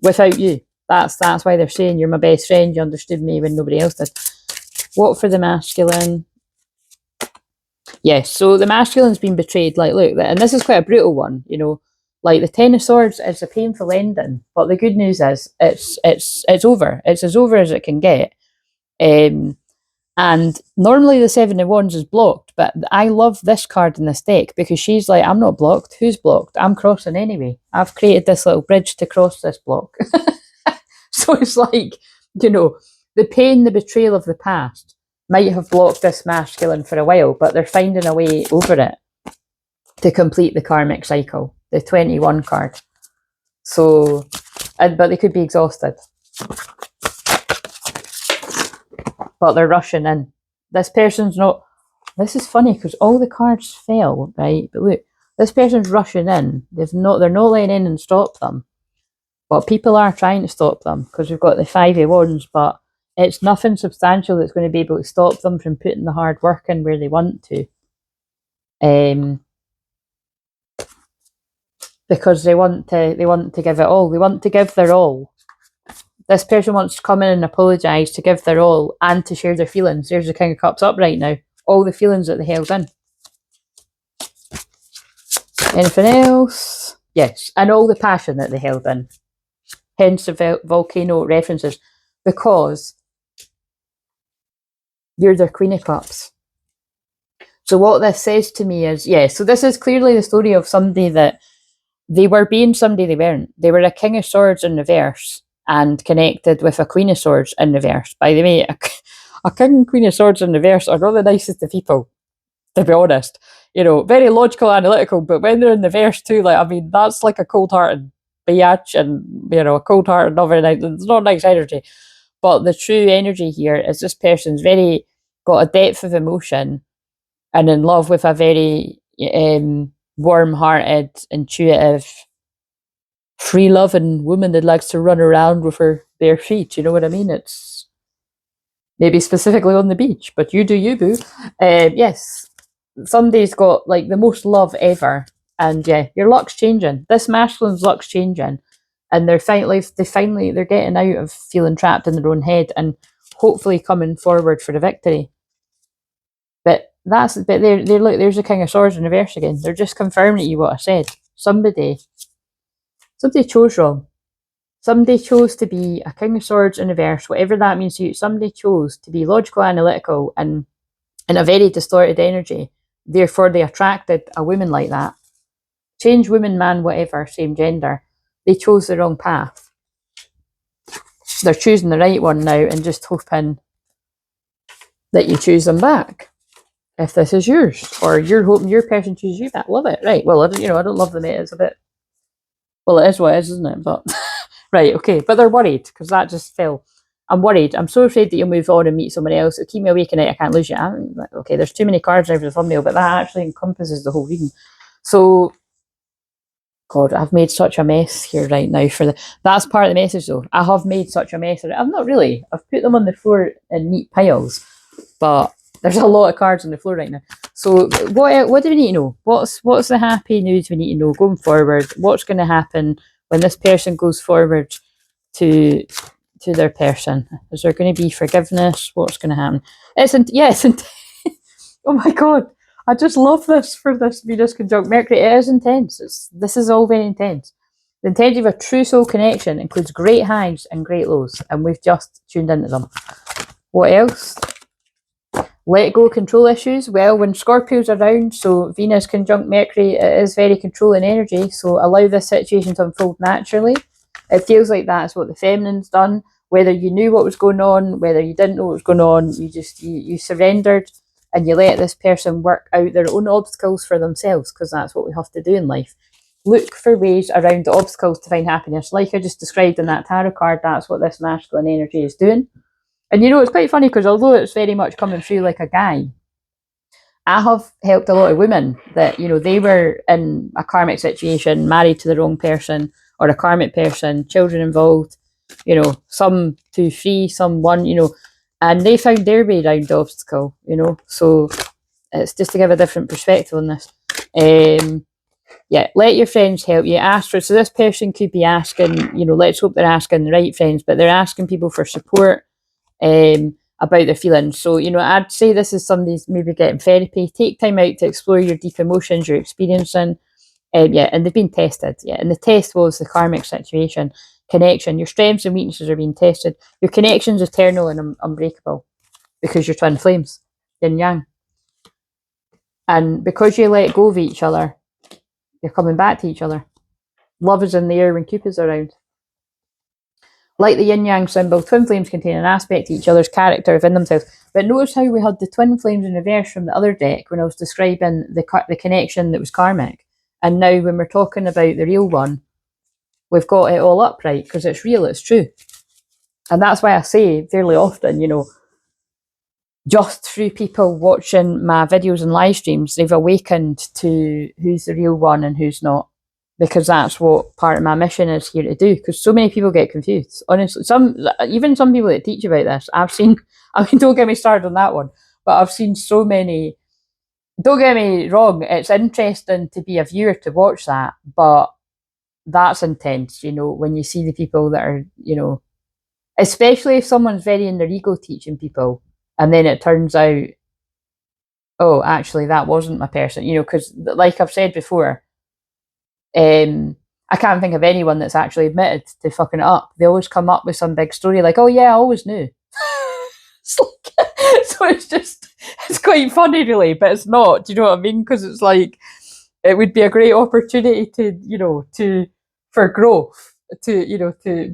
Without you. That's why they're saying you're my best friend, you understood me when nobody else did. What for the masculine? Yes, so the masculine's been betrayed. Like, look, and this is quite a brutal one, you know. Like the Ten of Swords is a painful ending, but the good news is it's over. It's as over as it can get. And normally the Seven of Wands is blocked, but I love this card in this deck because she's like, I'm not blocked. Who's blocked? I'm crossing anyway. I've created this little bridge to cross this block. So it's like, you know, the pain, the betrayal of the past might have blocked this masculine for a while, but they're finding a way over it to complete the karmic cycle. The 21 card. So, but they could be exhausted. But they're rushing in. This person's not. This is funny because all the cards fell, right? But look, this person's rushing in. They're not letting in and stop them. But people are trying to stop them because we've got the Five of Wands, but it's nothing substantial that's going to be able to stop them from putting the hard work in where they want to. Because they want to give it all. They want to give their all. This person wants to come in and apologise, to give their all, and to share their feelings. There's the King of Cups up right now. All the feelings that they held in. Anything else? Yes, and all the passion that they held in. Hence the volcano references. Because you're their Queen of Cups. So what this says to me is, so this is clearly the story of somebody that they were being somebody they weren't. They were a King of Swords in reverse and connected with a Queen of Swords in reverse. By the way, a King and Queen of Swords in reverse are not the nicest of people, to be honest. You know, very logical, analytical, but when they're in reverse too, like, I mean, that's like a cold-hearted biatch and, you know, a cold-hearted, not very nice. It's not nice energy. But the true energy here is this person's got a depth of emotion and in love with a very warm-hearted, intuitive, free-loving woman that likes to run around with her bare feet. You know what I mean? It's maybe specifically on the beach, but you do you, boo. Yes, somebody's got like the most love ever, and yeah, your luck's changing. This masculine's luck's changing, and they're getting out of feeling trapped in their own head, and hopefully coming forward for the victory. But there's the King of Swords in reverse again. They're just confirming to you what I said. Somebody chose wrong. Somebody chose to be a King of Swords in reverse, whatever that means to you. Somebody chose to be logical, analytical, and in a very distorted energy. Therefore, they attracted a woman like that. Change woman, man, whatever, same gender. they chose the wrong path. They're choosing the right one now and just hoping that you choose them back. If this is yours, or you're hoping your person chooses you back, love it. Right. Well, I don't love them. It is a bit. Well, it is what it is, isn't it? But right, okay. But they're worried because that just fell. I'm worried. I'm so afraid that you'll move on and meet somebody else. It'll keep me awake at night. I can't lose you. Okay, there's too many cards now for the thumbnail, but that actually encompasses the whole reading. So, God, I've made such a mess here right now. That's part of the message, though. I have made such a mess of it. I've not really. I've put them on the floor in neat piles, but there's a lot of cards on the floor right now. So what do we need to know? What's the happy news we need to know going forward? What's going to happen when this person goes forward to their person? Is there going to be forgiveness? What's going to happen? Oh my God, I just love this for this Venus conjunct Mercury. It is intense. This is all very intense. The intensity of a true soul connection includes great highs and great lows, and we've just tuned into them. What else? Let go control issues. Well, when Scorpio's around, so Venus conjunct Mercury, it is very controlling energy. So allow this situation to unfold naturally. It feels like that's what the feminine's done. Whether you knew what was going on, whether you didn't know what was going on, you surrendered and you let this person work out their own obstacles for themselves, because that's what we have to do in life. Look for ways around the obstacles to find happiness. Like I just described in that tarot card, that's what this masculine energy is doing. And it's quite funny because although it's very much coming through like a guy, I have helped a lot of women that, they were in a karmic situation, married to the wrong person or a karmic person, children involved, some 2, 3, some 1, and they found their way around the obstacle, So it's just to give a different perspective on this. Let your friends help you. Ask for, so this person could be asking, let's hope they're asking the right friends, but they're asking people for support. About their feelings. So, I'd say this is somebody's maybe getting therapy. Take time out to explore your deep emotions you're experiencing. And they've been tested. And the test was the karmic situation, connection. Your strengths and weaknesses are being tested. Your connection's eternal and unbreakable because you're twin flames, yin yang. And because you let go of each other, you're coming back to each other. Love is in the air when Cupid's around. Like the yin-yang symbol, twin flames contain an aspect to each other's character within themselves. But notice how we had the twin flames in reverse from the other deck when I was describing the connection that was karmic. And now when we're talking about the real one, we've got it all upright because it's real, it's true. And that's why I say fairly often, just through people watching my videos and live streams, they've awakened to who's the real one and who's not. Because that's what part of my mission is here to do. Because so many people get confused. Honestly, even some people that teach about this, I've seen. Don't get me started on that one. But I've seen so many. Don't get me wrong. It's interesting to be a viewer to watch that, but that's intense. When you see the people that are, especially if someone's very in their ego teaching people, and then it turns out, oh, actually, that wasn't my person. Because like I've said before. I can't think of anyone that's actually admitted to fucking it up. They always come up with some big story like, oh yeah, I always knew. So it's quite funny really, but it's not. Do you know what I mean? Because it's like, it would be a great opportunity for growth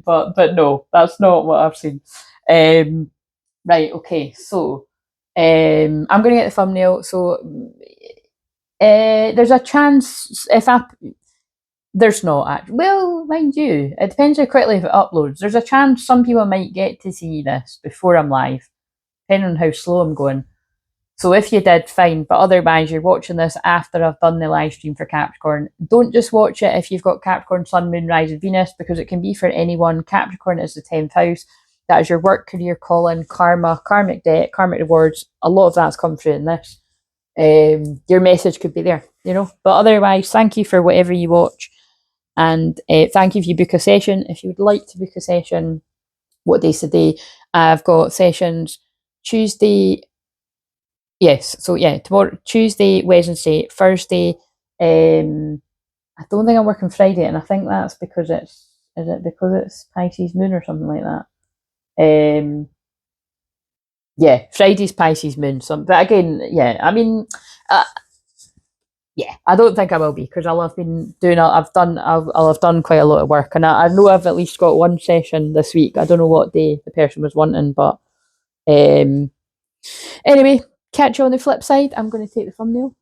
but no, that's not what I've seen. Right, okay, so I'm going to get the thumbnail. So there's a chance there's not. Well, mind you, it depends how quickly it uploads. There's a chance some people might get to see this before I'm live, depending on how slow I'm going. So if you did, fine. But otherwise, you're watching this after I've done the live stream for Capricorn. Don't just watch it if you've got Capricorn, Sun, Moon, Rise, and Venus, because it can be for anyone. Capricorn is the 10th house. That is your work, career, calling, karma, karmic debt, karmic rewards. A lot of that's come through in this. Your message could be there, But otherwise, thank you for whatever you watch. And thank you if you book a session. If you would like to book a session, what day's today? I've got sessions Tuesday. Yes, so yeah, tomorrow, Tuesday, Wednesday, Thursday. I don't think I'm working Friday, and I think that's because it's Pisces moon or something like that. Yeah, Friday's Pisces moon. But again, yeah, Yeah, I don't think I will be, because I'll have been doing. I'll have done quite a lot of work, and I know I've at least got one session this week. I don't know what day the person was wanting, but anyway, catch you on the flip side. I'm going to take the thumbnail.